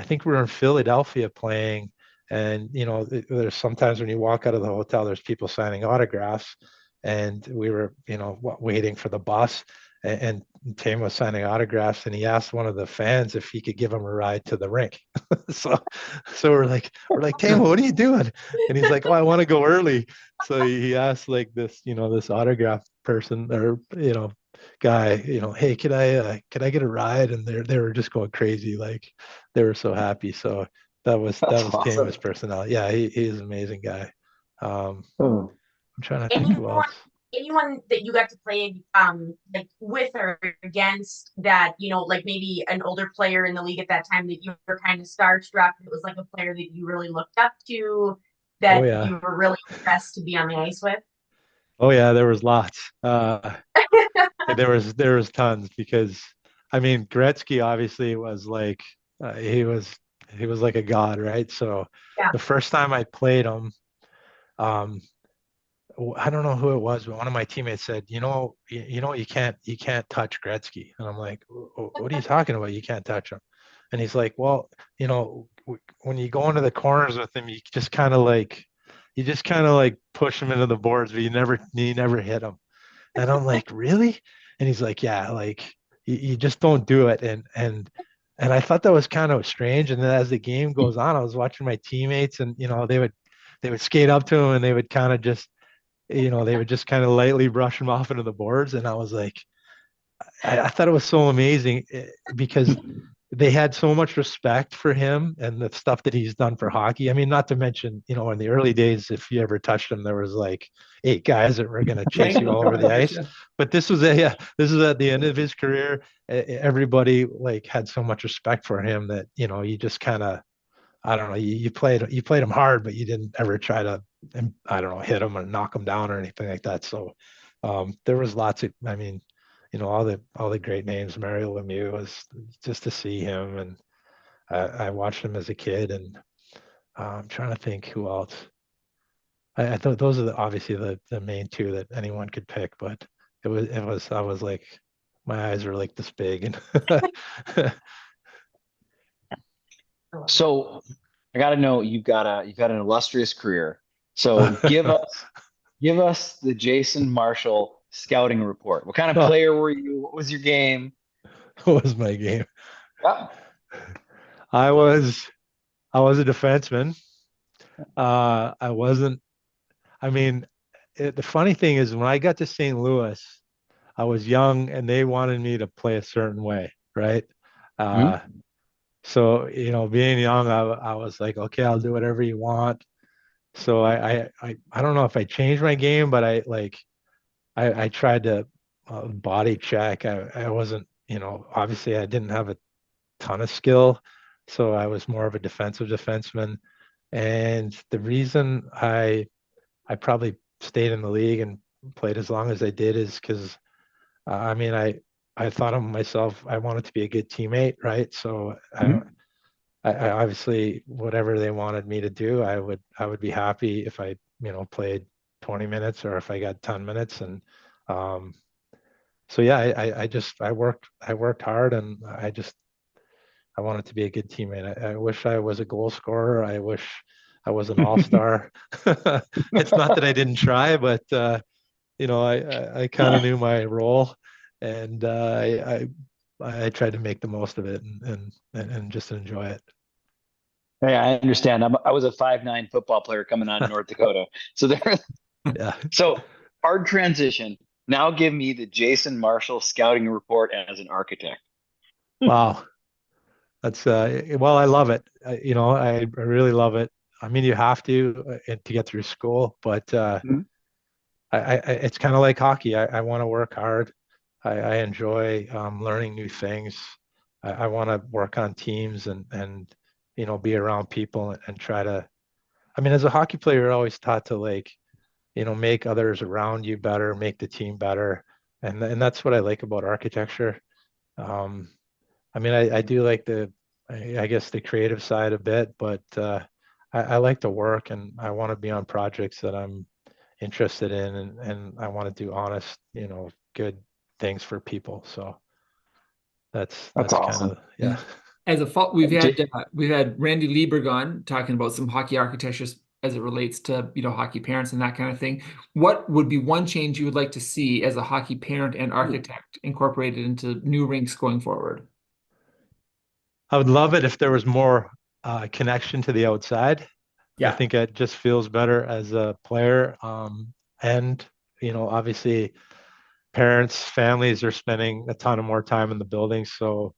think we were in Philadelphia playing, and there's sometimes when you walk out of the hotel, there's people signing autographs, and we were waiting for the bus. And Tame was signing autographs, and he asked one of the fans if he could give him a ride to the rink. so we're like, Tame, what are you doing? And he's like, oh, I want to go early. So he asked like this, this autograph person or guy, hey, could I get a ride? And they were just going crazy, like they were so happy. So that was awesome. Tame's personality. Yeah, he's an amazing guy. I'm trying to think who else. Anyone that you got to play like with or against that, like maybe an older player in the league at that time that you were kind of starstruck, it was like a player that you really looked up to, that you were really impressed to be on the ice with? Oh yeah, there was lots. There was tons, because I mean Gretzky obviously was like he was like a god, right? So the first time I played him, I don't know who it was, but one of my teammates said, you can't touch Gretzky. And I'm like, what are you talking about? You can't touch him. And he's like, well, when you go into the corners with him, you just kind of like push him into the boards, but you never hit him. And I'm like, really? And he's like, yeah, like you just don't do it. And I thought that was kind of strange. And then as the game goes on, I was watching my teammates, and they would skate up to him, and they would kind of just kind of lightly brush him off into the boards. And I was like, I thought it was so amazing because they had so much respect for him and the stuff that he's done for hockey. I mean, not to mention, you know, in the early days, if you ever touched him, there was like 8 guys that were going to chase you all over the ice. But this was this is at the end of his career. Everybody like had so much respect for him that, you know, you just kind of, I don't know, you played him hard, but you didn't ever try to, I don't know, hit him or knock him down or anything like that. So there was lots of, I mean, you know, all the great names. Mario Lemieux was just to see him, and I watched him as a kid, and I'm trying to think who else. I thought those are obviously the main two that anyone could pick, but I was like, my eyes were like this big, and So I got to know, you've got an illustrious career. So give us the Jason Marshall scouting report. What kind of oh, player were you? What was your game? what was my game? Yeah. I was I was a defenseman. I wasn't. I mean, the funny thing is when I got to St. Louis, I was young and they wanted me to play a certain way, right? Uh, Mhm. so you know, being young, I was like, okay, I'll do whatever you want. So I don't know if I changed my game, but I tried to body check. I wasn't, you know, obviously I didn't have a ton of skill, so I was more of a defensive defenseman. And the reason I probably stayed in the league and played as long as I did is because I mean I thought of myself, I wanted to be a good teammate, right? So Mhm. I obviously whatever they wanted me to do, I would be happy if I, you know, played 20 minutes or if I got 10 minutes. And um, so yeah, I worked hard, and I wanted to be a good teammate. I wish I was a goal scorer. I wish I was an all-star. It's not that I didn't try, but you know, I kind of knew my role, and I tried to make the most of it and just enjoy it. Yeah, I understand. I was a 5'9" football player coming out of North Dakota. So there, Yeah. so hard transition. Now give me the Jason Marshall scouting report as an architect. Wow. That's well, I love it. You know, I really love it. I mean, you have to get through school, but Mhm. it's kind of like hockey. I want to work hard. I enjoy learning new things. I want to work on teams and you know be around people and try to. I mean, as a hockey player, you're always taught to like you know make others around you better, make the team better, and that's what I like about architecture. Um, I mean, I do like I guess the creative side a bit, but I like to work and I want to be on projects that I'm interested in, and I want to do honest, you know, good things for people. So That's that's kind awesome. of yeah. As a fault, J- we've had Randy Lieberg on talking about some hockey architectures as it relates to, you know, hockey parents and that kind of thing. What would be one change you would like to see as a hockey parent and architect incorporated into new rinks going forward? I would love it if there was more connection to the outside. I Yeah. think it just feels better as a player. And you know, obviously, parents, families are spending a ton of more time in the building, so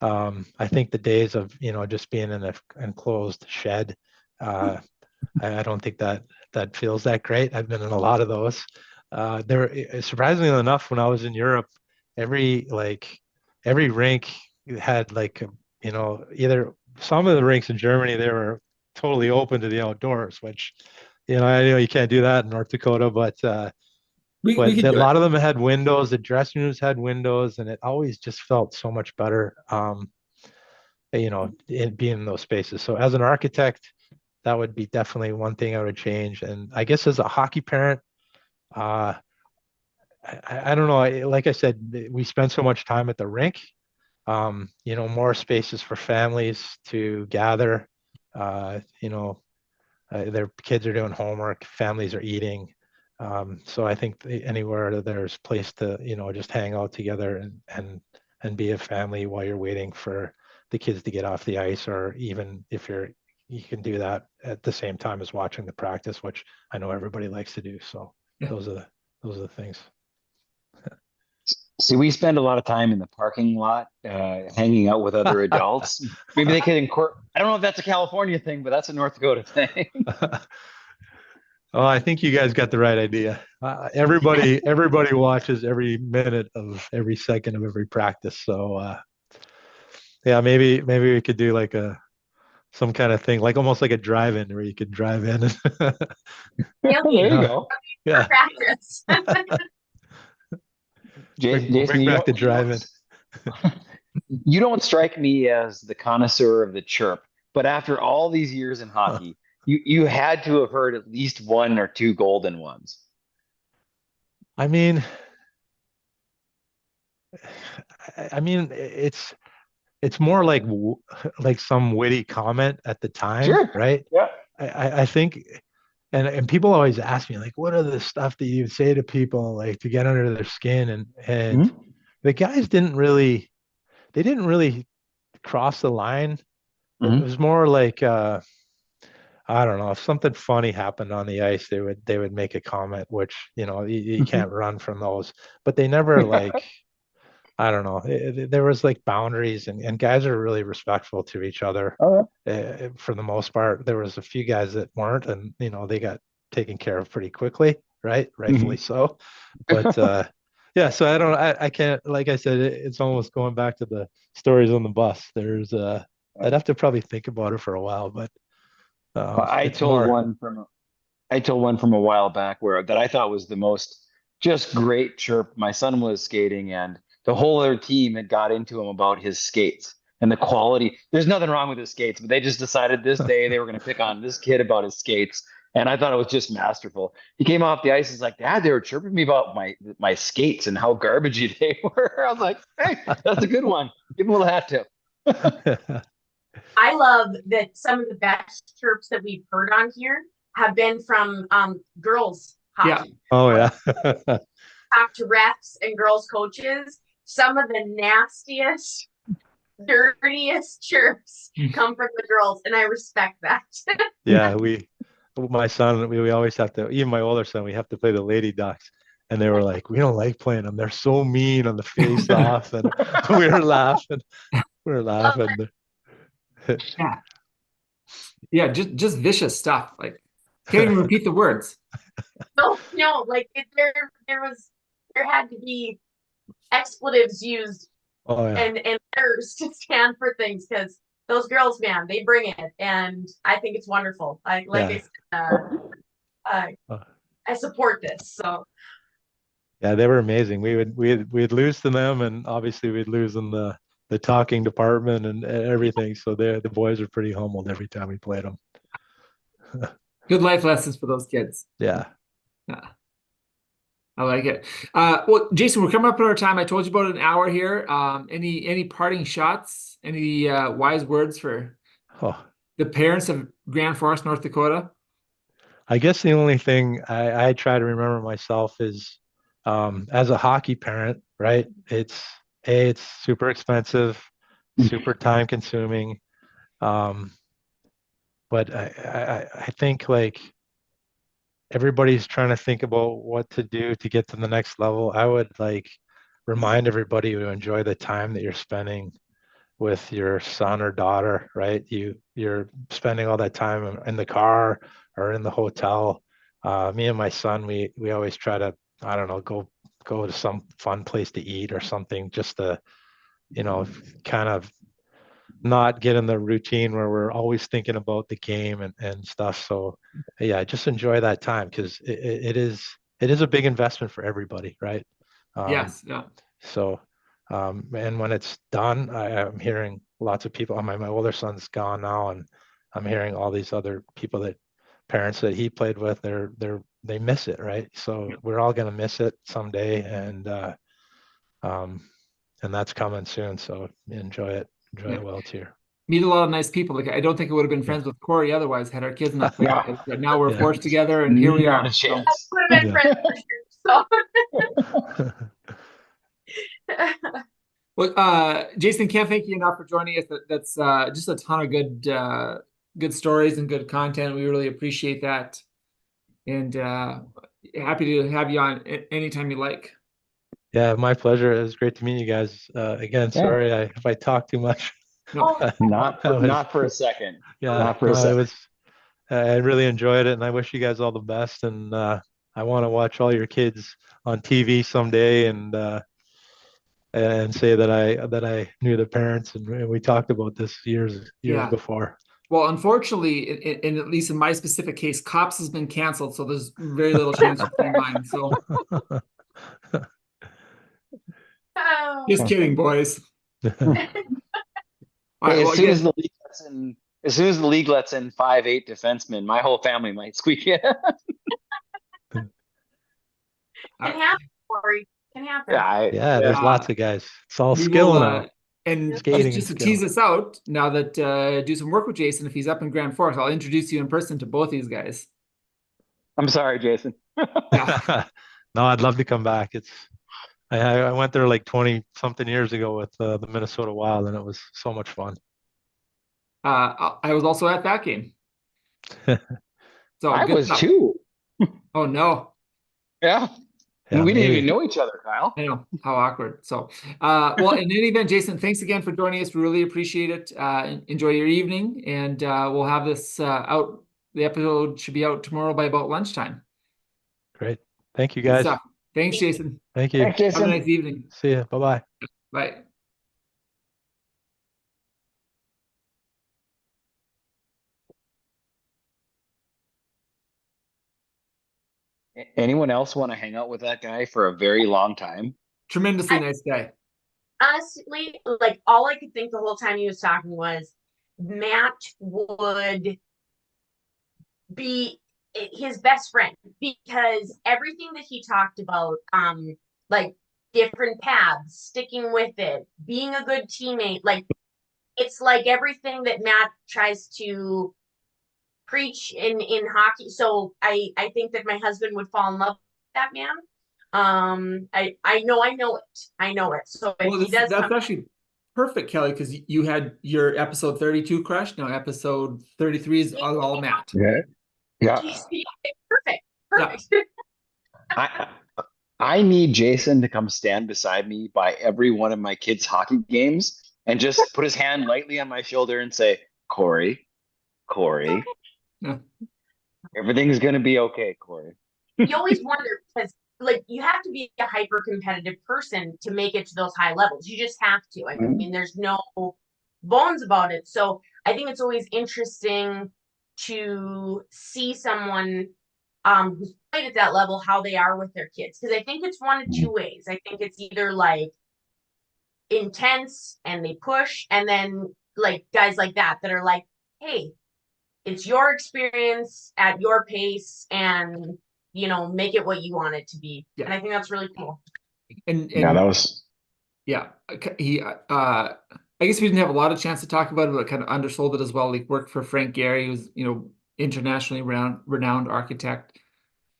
I think the days of you know just being in an enclosed shed, uh, I don't think that feels that great. I've been in a lot of those. Surprisingly enough, when I was in Europe, every like every rink had like you know either some of the rinks in Germany they were totally open to the outdoors, which you know I know you can't do that in North Dakota, We but could a do it. lot of them had windows. The dressing rooms had windows, and it always just felt so much better. You know, being in those spaces. So as an architect, that would be definitely one thing I would change. And I guess as a hockey parent, uh, I don't know. Like I said, we spend so much time at the rink. You know, more spaces for families to gather. You know, their kids are doing homework, families are eating. So I think anywhere that there's place to, you know, just hang out together and be a family while you're waiting for the kids to get off the ice, or even if you can do that at the same time as watching the practice, which I know everybody likes to do. So Yeah. those are the things. See, we spend a lot of time in the parking lot, hanging out with other adults. Maybe they could incorporate. I don't know if that's a California thing, but that's a North Dakota thing. Oh, I think you guys got the right idea. Everybody watches every minute of every second of every practice. So yeah, maybe we could do like some kind of thing, like almost like a drive-in where you could drive in. And There There you go. yeah, practice. we'll Jason, bring back the drive-in. you don't strike me as the connoisseur of the chirp, but after all these years in hockey, you had to have heard at least one or two golden ones. I mean, it's more like like some witty comment at the time, Sure. right? Yeah. I think, and people always ask me like, what are the stuff that you say to people like to get under their skin, and Mhm. the guys they didn't really cross the line. It Mhm. was more like I don't know, if something funny happened on the ice, they would make a comment, which you can't run from those, but they never like I don't know. There was like boundaries, and guys are really respectful to each other. Oh, For the most part, there was a few guys that weren't, and they got taken care of pretty quickly, right? Rightfully yeah. so. But yeah, so I can't, like I said, it's almost going back to the stories on the bus. There's I'd have to probably think about it for a while, but I it's told more. one from I told one from a while back where that I thought was the most just great chirp. My son was skating, and the whole other team had got into him about his skates and the quality. There's nothing wrong with his skates, but they just decided this day they were going to pick on this kid about his skates. And I thought it was just masterful. He came off the ice. He's like, "Dad, they were chirping me about my skates and how garbagey they were." I was like, "Hey, that's a good one. Give him a little hat tip." I love that some of the best chirps that we've heard on here have been from girls Yeah. hockey. Oh yeah. Talk to refs and girls coaches. Some of the nastiest, dirtiest chirps come from the girls, and I respect that. Yeah, my son, we always have to, even my older son, we have to play the Lady Ducks. And they were like, we don't like playing them. They're so mean on the face off. And we were laughing. We were laughing. Yeah. Yeah, just vicious stuff. Like can't even repeat the words. No, like there had to be expletives used Oh yeah. and letters to stand for things because those girls, man, they bring it, and I think it's wonderful. I Yeah. I support this. So Yeah, they were amazing. We'd lose to them, and obviously we'd lose in the talking department and everything. So the boys are pretty humbled every time we played them. Good life lessons for those kids. Yeah. Yeah. I like it. Well, Jason, we're coming up on our time. I told you about an hour here. Any parting shots? Any wise words for Oh, the parents of Grand Forest, North Dakota? I guess the only thing I try to remember myself is as a hockey parent, right? It's super expensive, super time consuming. Um, but I think like everybody's trying to think about what to do to get to the next level. I would like remind everybody to enjoy the time that you're spending with your son or daughter, right? You're spending all that time in the car or in the hotel. Me and my son, we always try to, I don't know, go to some fun place to eat or something, just to, kind of not get in the routine where we're always thinking about the game and stuff. So yeah, just enjoy that time because it is a big investment for everybody, right? Yes. Yeah. So, and when it's done, I'm hearing lots of people. My older son's gone now, and I'm hearing all these other people that parents that he played with, they miss it, right? So we're all gonna miss it someday, um, and that's coming soon. So enjoy it well too. Meet a lot of nice people. Like I don't think I would have been Yeah. friends with Corey otherwise had our kids not played Yeah. together. But now we're Yeah. forced together, and here we Not are. a So, chance. would have been Yeah. friends for sure. So well, Jason, can't thank you enough for joining us. That's just a ton of good stories and good content. We really appreciate that, and happy to have you on anytime you like. Yeah, my pleasure. It was great to meet you guys. Again, Yeah. sorry if I talk too much. No, Oh, Not I was, not for a second. yeah, Not for a no, it second. was. I really enjoyed it, and I wish you guys all the best. And I want to watch all your kids on TV someday, and say that I knew the parents, and we talked about this years yeah. before. Well, unfortunately, in at least in my specific case, Cops has been canceled, so there's very little chance of seeing mine. So oh. just kidding, boys. All right, Hey, well, again, as soon as the league lets in 5'8" defensemen, my whole family might squeak in. Can happen, Corey. Can happen. Yeah, there's lots of guys. It's all we skill will, now. and Skating just to skill. tease us out, now that do some work with Jason, if he's up in Grand Forks, I'll introduce you in person to both these guys. I'm sorry, Jason. Yeah. No, I'd love to come back. I went there like 20 something years ago with the Minnesota Wild, and it was so much fun. I was also at that game. So I good was stuff. too. Oh no. Yeah. Yeah, We didn't maybe. even know each other, Kyle. I know, how awkward. So, well, in any event, Jason, thanks again for joining us. We really appreciate it. Enjoy your evening, and we'll have this out. The episode should be out tomorrow by about lunchtime. Great. Thank you, Good guys. stuff. Thanks, Jason. Thank you. Thanks, Have a Jason. nice evening. See you. Bye-bye. Bye. Anyone else want to hang out with that guy for a very long time? Tremendously nice guy. Honestly, like all I could think the whole time he was talking was Matt would be his best friend because everything that he talked about, like different paths, sticking with it, being a good teammate, like it's like everything that Matt tries to preach in hockey. So I think that my husband would fall in love with that man. I know it. So if Well, he does that's come, actually perfect, Kelly, because you had your episode 32 crush. Now episode 33 is all Matt. Yeah. Yeah. perfect. I need Jason to come stand beside me by every one of my kids' hockey games and just put his hand lightly on my shoulder and say, Corey, Yeah. everything's going to be okay, Corey. You always wonder because like you have to be a hyper competitive person to make it to those high levels. You just have to. I mean, there's no bones about it. So I think it's always interesting to see someone who's played at that level, how they are with their kids. Because I think it's one of two ways. I think it's either like intense and they push, and then like guys like that are like, hey, it's your experience at your pace and make it what you want it to be. Yeah. And I think that's really cool. And Yeah, that was. yeah, he I guess we didn't have a lot of chance to talk about it, but kind of undersold it as well. Like worked for Frank Gehry, who's internationally renowned architect.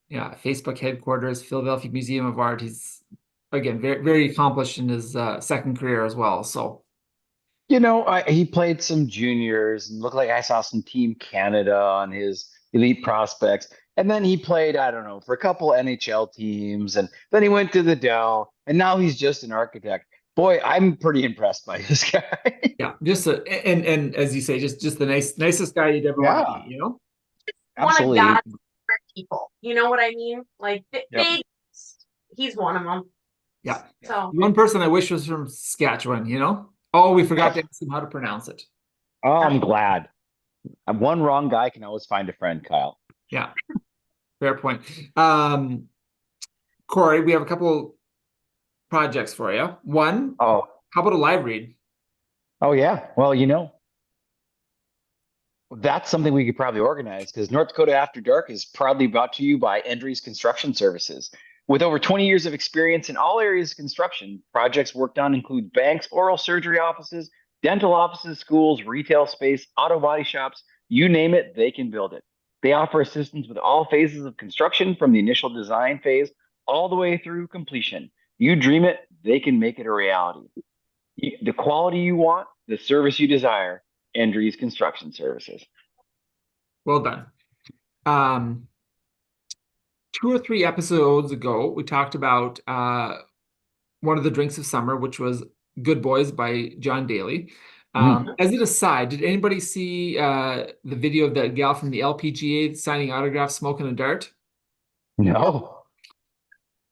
Yeah, Facebook headquarters, Philadelphia Museum of Art. He's again very very accomplished in his second career as well. So He played some juniors and looked like I saw some Team Canada on his elite prospects. And then he played, I don't know, for a couple NHL teams. And then he went to the Dell. And now he's just an architect. Boy, I'm pretty impressed by this guy. yeah, just and as you say, just the nicest guy you'd ever want to meet. Absolutely. One of God's favorite people. You know what I mean? Like he's one of them. Yeah. So One person I wish was from Saskatchewan. Oh, we forgot to ask him how to pronounce it. Oh, I'm glad. One wrong guy can always find a friend, Kyle. Yeah. Fair point. Corey, we have a couple projects for you. One, how about a live read? Oh, yeah. Well, that's something we could probably organize because North Dakota After Dark is proudly brought to you by Endries Construction Services. With over 20 years of experience in all areas of construction, projects worked on include banks, oral surgery offices, dental offices, schools, retail space, auto body shops, you name it, they can build it. They offer assistance with all phases of construction from the initial design phase all the way through completion. You dream it, they can make it a reality. The quality you want, the service you desire, Endries Construction Services. Well done. 2 or 3 episodes ago, we talked about one of the drinks of summer, which was Good Boys by John Daly. Mm. As an aside, did anybody see the video of that gal from the LPGA signing autographs, smoking a dart? No.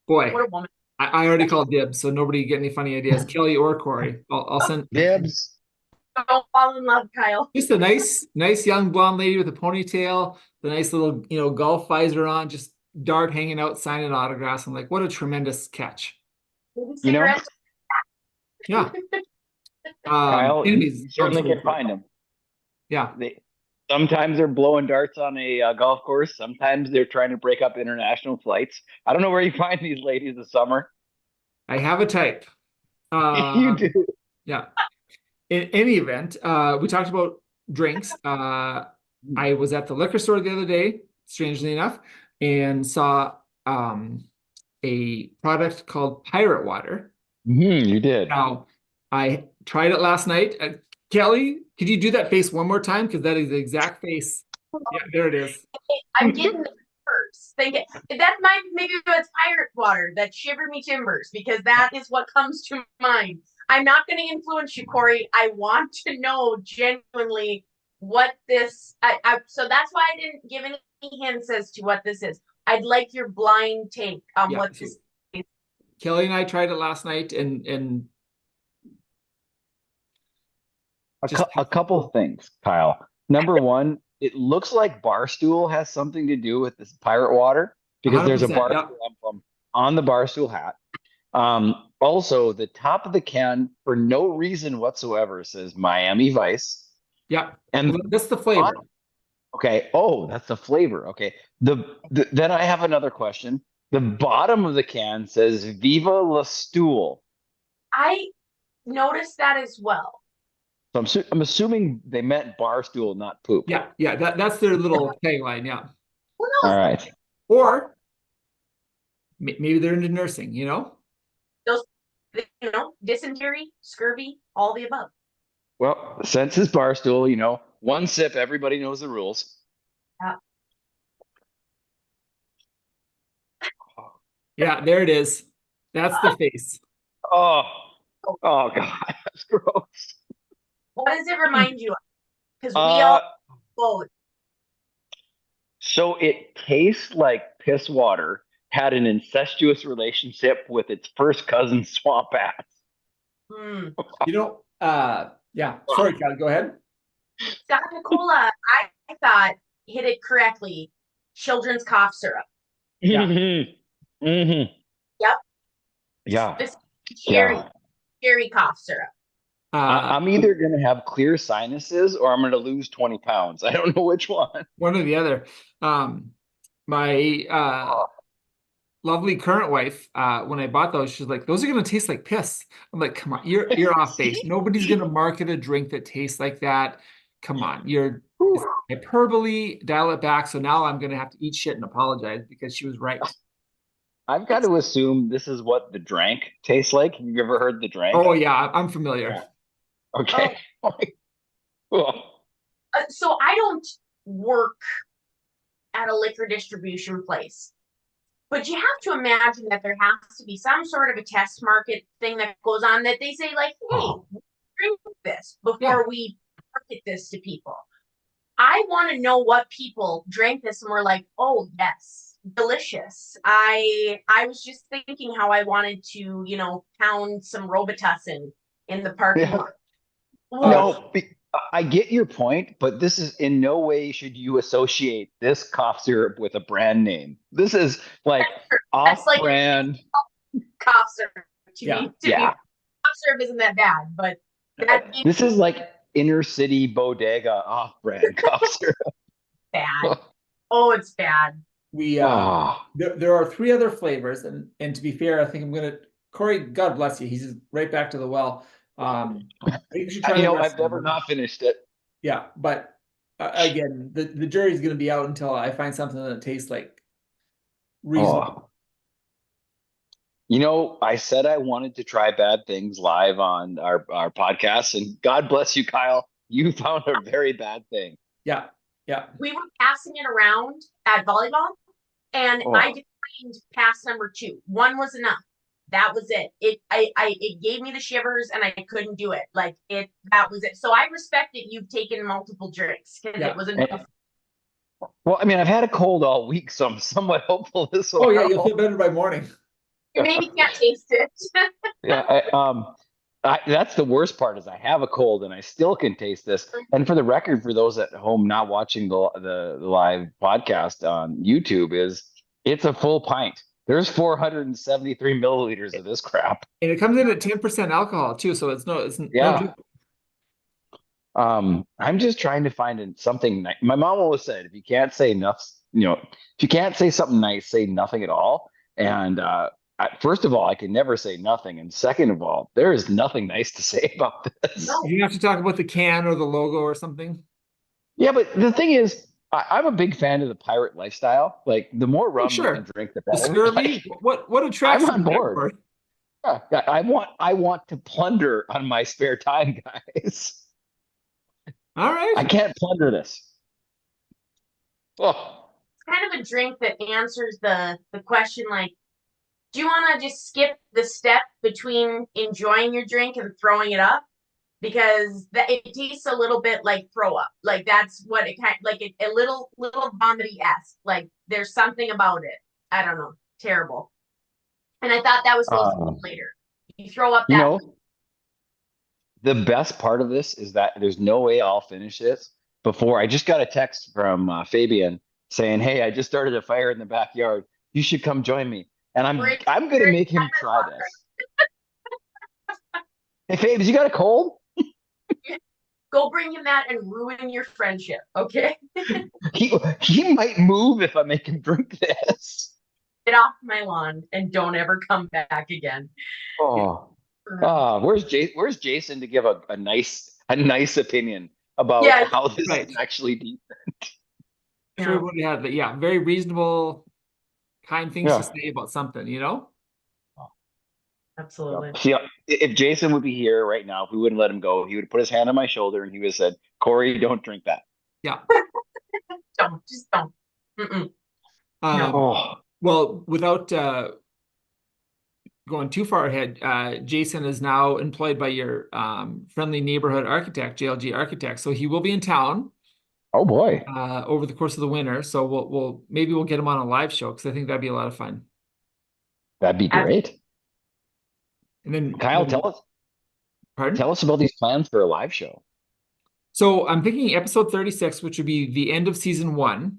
Boy, What a woman. I already called dibs, so nobody get any funny ideas. Kelly or Corey, I'll send. Dibs. Don't fall in love, Kyle. Just a nice young blonde lady with a ponytail, the nice little, golf visor on, just dart hanging out, signing autographs. I'm like, what a tremendous catch. Maybe You know, cigarettes. Yeah. Kyle, Anyways, you certainly absolutely can find them. Yeah. Sometimes they're blowing darts on a golf course. Sometimes they're trying to break up international flights. I don't know where you find these ladies this summer. I have a type. You do. Yeah. In any event, we talked about drinks. I was at the liquor store the other day, strangely enough, and saw a product called Pirate Water. You did. Now, I tried it last night. Kelly, could you do that face one more time? Because that is the exact face. Yeah, there it is. I'm getting the timbers. That's maybe it's pirate water that shivered me timbers, because that is what comes to mind. I'm not going to influence you, Corey. I want to know genuinely what this. So that's why I didn't give any hints as to what this is. I'd like your blind take on Yeah, what this is. Kelly and I tried it last night, and A couple things, Kyle. Number one, it looks like Barstool has something to do with this pirate water because there's a 100%, Barstool yeah. emblem on the Barstool hat. Also, the top of the can, for no reason whatsoever, says Miami Vice. Yeah, And well, that's the flavor. Okay. Oh, that's the flavor. Okay. Then I have another question. The bottom of the can says Viva la Stool. I noticed that as well. So I'm assuming they meant bar stool, not poop. Yeah, that's their little tagline, yeah. Who All knows? right. Or maybe they're into nursing, Those, dysentery, scurvy, all the above. Well, since it's bar stool, one sip, everybody knows the rules. Yeah, there it is. That's the face. Oh God, that's gross. What does it remind you of? Because we all both. So it tastes like piss water had an incestuous relationship with its first cousin, swamp ass. Yeah. Sorry, Kelly, go ahead. Dr. Cola, I thought hit it correctly. Children's cough syrup. Yeah. Mm-hmm. Yep. Yeah. Cherry cough syrup. I'm either going to have clear sinuses or I'm going to lose 20 pounds. I don't know which one. One or the other. My lovely current wife, when I bought those, she's like, "Those are going to taste like piss." I'm like, "Come on, you're off base. Nobody's going to market a drink that tastes like that. Come on, it's hyperbole. Dial it back." So now I'm going to have to eat shit and apologize because she was right. I've got to assume this is what the drank tastes like. Have you ever heard the drank? Oh yeah, I'm familiar. Yeah. Okay. So I don't work at a liquor distribution place, but you have to imagine that there has to be some sort of a test market thing that goes on that they say like, "Hey, drink this before we market this to people." I want to know what people drank this and were like, "Oh yes, delicious." I was just thinking how I wanted to, pound some Robitussin in the parking lot. No, I get your point, but this is in no way should you associate this cough syrup with a brand name. This is like off-brand cough syrup. Yeah. Cough syrup isn't that bad, but this is like inner city bodega off-brand cough syrup. Bad. Oh, it's bad. We there are 3 other flavors, and to be fair, I think I'm gonna Corey, God bless you. He's just right back to the well. You should try I've never not finished it. Yeah, but again, the jury's gonna be out until I find something that tastes like reasonable. I said I wanted to try bad things live on our podcast, and God bless you, Kyle. You found a very bad thing. Yeah. We were passing it around at volleyball, and I declined pass number 2. 1 was enough. That was it. It gave me the shivers and I couldn't do it. Like that was it. So I respect that you've taken multiple drinks because Yeah. it was a And- well, I mean, I've had a cold all week, so I'm somewhat hopeful this will Oh yeah, you'll help. feel better by morning. you maybe can't taste it. Yeah, that's the worst part is I have a cold and I still can taste this. And for the record, for those at home not watching the live podcast on YouTube, is it's a full pint. There's 473 milliliters of this crap. And it comes in at 10% alcohol too, so it's no Yeah. joke. I'm just trying to find something nice. My mom always said, if you can't say enough, if you can't say something nice, say nothing at all. And first of all, I can never say nothing. And second of all, there is nothing nice to say about this. No. You have to talk about the can or the logo or something. Yeah, but the thing is, I'm a big fan of the pirate lifestyle. Like the more rum sure. you can drink, the The better. scurvy, what attracts I'm on you there board. for? Yeah, I want to plunder on my spare time, guys. All right. I can't plunder this. Oh, It's kind of a drink that answers the question like, do you want to just skip the step between enjoying your drink and throwing it up? Because it tastes a little bit like throw up. Like that's what it kind like a little vomity-esque. Like there's something about it. I don't know. Terrible. And I thought that was supposed to be later. You throw up that. the best part of this is that there's no way I'll finish this before. I just got a text from Fabian saying, "Hey, I just started a fire in the backyard. You should come join me." And I'm going to make him try this. Hey, Fabes, you got a cold? Go bring him that and ruin your friendship, okay? He might move if I make him drink this. Get off my lawn and don't ever come back again. Oh, where's Jason to give a nice opinion about how this is actually decent? Sure would have, but yeah, very reasonable, kind things to say about something, Absolutely. See, if Jason would be here right now, if we wouldn't let him go, he would put his hand on my shoulder and he would have said, "Corey, don't drink that." Yeah. Just don't. Mm-mm. Well, without going too far ahead, Jason is now employed by your friendly neighborhood architect, JLG Architect. So he will be in town. Oh boy. Over the course of the winter. So we'll get him on a live show because I think that'd be a lot of fun. That'd be great. And then Kyle, tell us about these plans for a live show. So I'm thinking episode 36, which would be the end of season 1.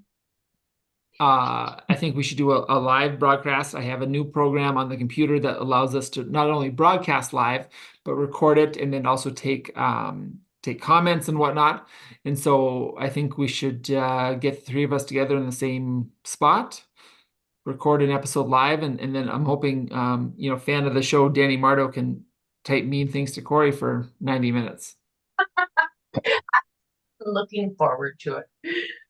I think we should do a live broadcast. I have a new program on the computer that allows us to not only broadcast live, but record it and then also take comments and whatnot. And so I think we should get the three of us together in the same spot, record an episode live, and then I'm hoping fan of the show Danny Mardo can type mean things to Corey for 90 minutes. Looking forward to it.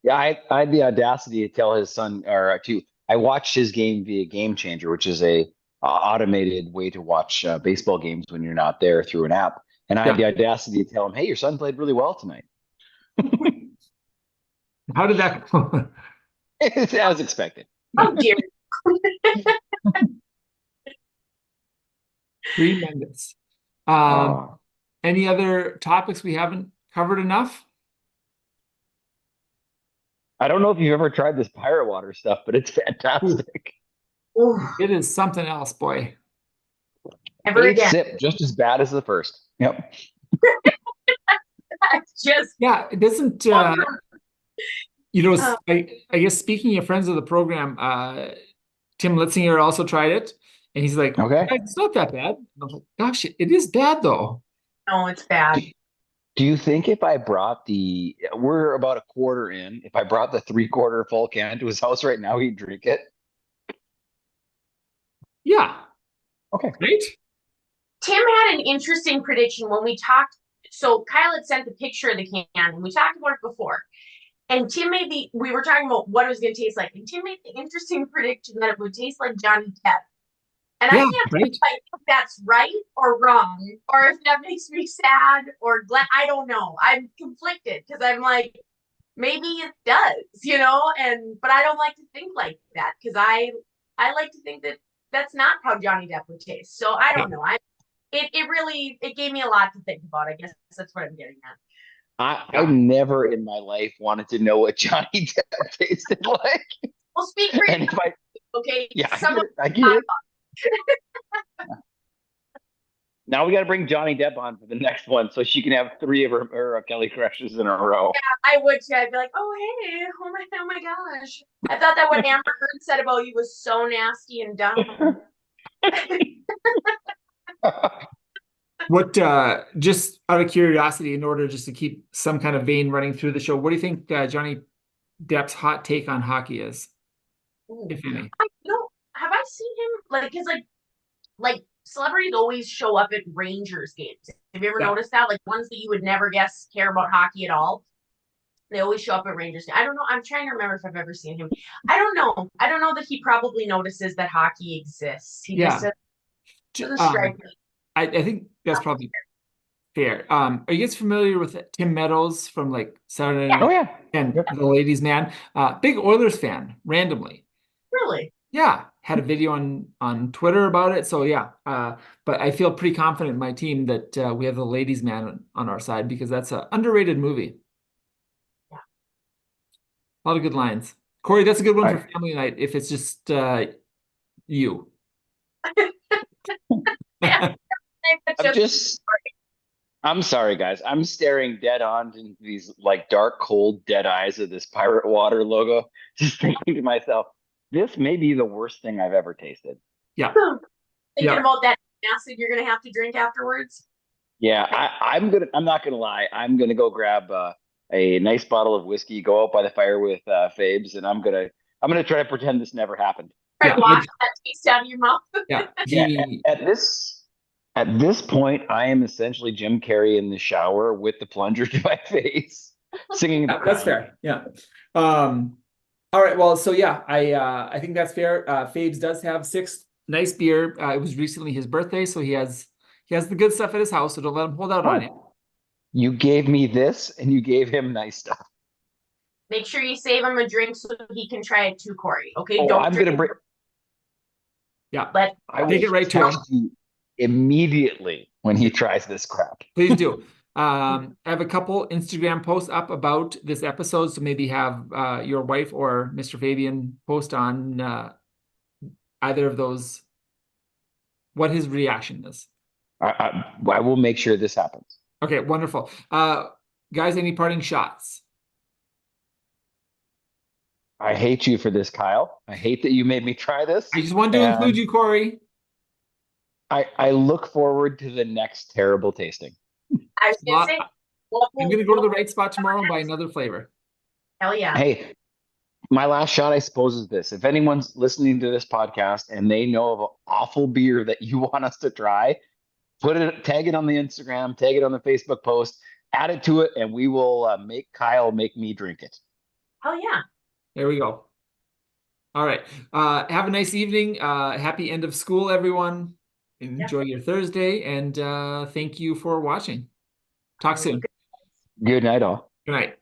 Yeah, I had the audacity to tell his son, I watched his game via Game Changer, which is a automated way to watch baseball games when you're not there through an app. And I had the audacity to tell him, "Hey, your son played really well tonight." How did that go? As expected. Oh dear. Tremendous. Any other topics we haven't covered enough? I don't know if you've ever tried this pirate water stuff, but it's fantastic. Ooh. It is something else, boy. Ever again. Sip just as bad as the first. Yep. It doesn't. I guess speaking of friends of the program, Tim Litzinger also tried it, and he's like, "Okay, it's not that bad." And I was like, "Gosh, it is bad though." No, it's bad. Do you think if I brought we're about a quarter in, if I brought the 3/4 full can to his house right now, he'd drink it? Yeah. Okay. Great. Tim had an interesting prediction when we talked. So Kyle had sent the picture of the can, and we talked about it before. And Tim we were talking about what it was going to taste like. And Tim made the interesting prediction that it would taste like Johnny Depp. And I can't tell if that's right or wrong, or if that makes me sad or glad. I don't know. I'm conflicted because I'm like, maybe it does, but I don't like to think like that because I like to think that that's not how Johnny Depp would taste. So I don't know. It really gave me a lot to think about. I guess that's what I'm getting at. I never in my life wanted to know what Johnny Depp tasted like. Well, speak for And yourself. if Okay. yeah, I get it. Now we got to bring Johnny Depp on for the next one so she can have 3 of her Kelly crushes in a row. Yeah, I would too. I'd be like, oh hey, oh my gosh. I thought that what Amber Heard said about you was so nasty and dumb. What, just out of curiosity, in order just to keep some kind of vein running through the show, what do you think Johnny Depp's hot take on hockey is, if any? Have I seen him because like celebrities always show up at Rangers games. Have you ever noticed that? Like ones that you would never guess care about hockey at all. They always show up at Rangers. I don't know. I'm trying to remember if I've ever seen him. I don't know. I don't know that he probably notices that hockey exists. He just doesn't strike me. I think that's probably fair. Are you guys familiar with Tim Meadows from like Saturday Night? Oh yeah. And the Ladies Man? Big Oilers fan, randomly. Really? Yeah, had a video on Twitter about it. So yeah, but I feel pretty confident in my team that we have the Ladies Man on our side because that's an underrated movie. Yeah, a lot of good lines. Corey, that's a good one for family night if it's just you. Yeah. I'm sorry, guys. I'm staring dead on into these like dark, cold, dead eyes of this Pirate Water logo, just thinking to myself, this may be the worst thing I've ever tasted. Yeah. Thinking about that acid you're gonna have to drink afterwards. Yeah, I'm not gonna lie. I'm gonna go grab a nice bottle of whiskey, go out by the fire with Fabes, and I'm gonna try to pretend this never happened. Try to wash that taste out of your mouth. At this point, I am essentially Jim Carrey in the shower with the plunger to my face, singing. That's fair. Yeah. All right. Well, so yeah, I think that's fair. Fabes does have 6 nice beer. It was recently his birthday, so he has the good stuff at his house. So don't let him hold out on it. You gave me this, and you gave him nice stuff. Make sure you save him a drink so he can try it too, Corey. Okay. I'm gonna bring. Yeah. But I take it right to him immediately when he tries this crap. Please do. I have a couple Instagram posts up about this episode, so maybe have your wife or Mr. Fabian post on either of those what his reaction is. I will make sure this happens. Okay, wonderful. Guys, any parting shots? I hate you for this, Kyle. I hate that you made me try this. I just wanted to include you, Corey. I look forward to the next terrible tasting. I was gonna say, I'm gonna go to the right spot tomorrow and buy another flavor. Hell yeah. Hey, my last shot, I suppose, is this. If anyone's listening to this podcast and they know of an awful beer that you want us to try, tag it on the Instagram, tag it on the Facebook post, add it to it, and we will make Kyle make me drink it. Hell yeah. There we go. All right. Have a nice evening. Happy end of school, everyone. Enjoy your Thursday, and thank you for watching. Talk soon. Good night, all. Good night.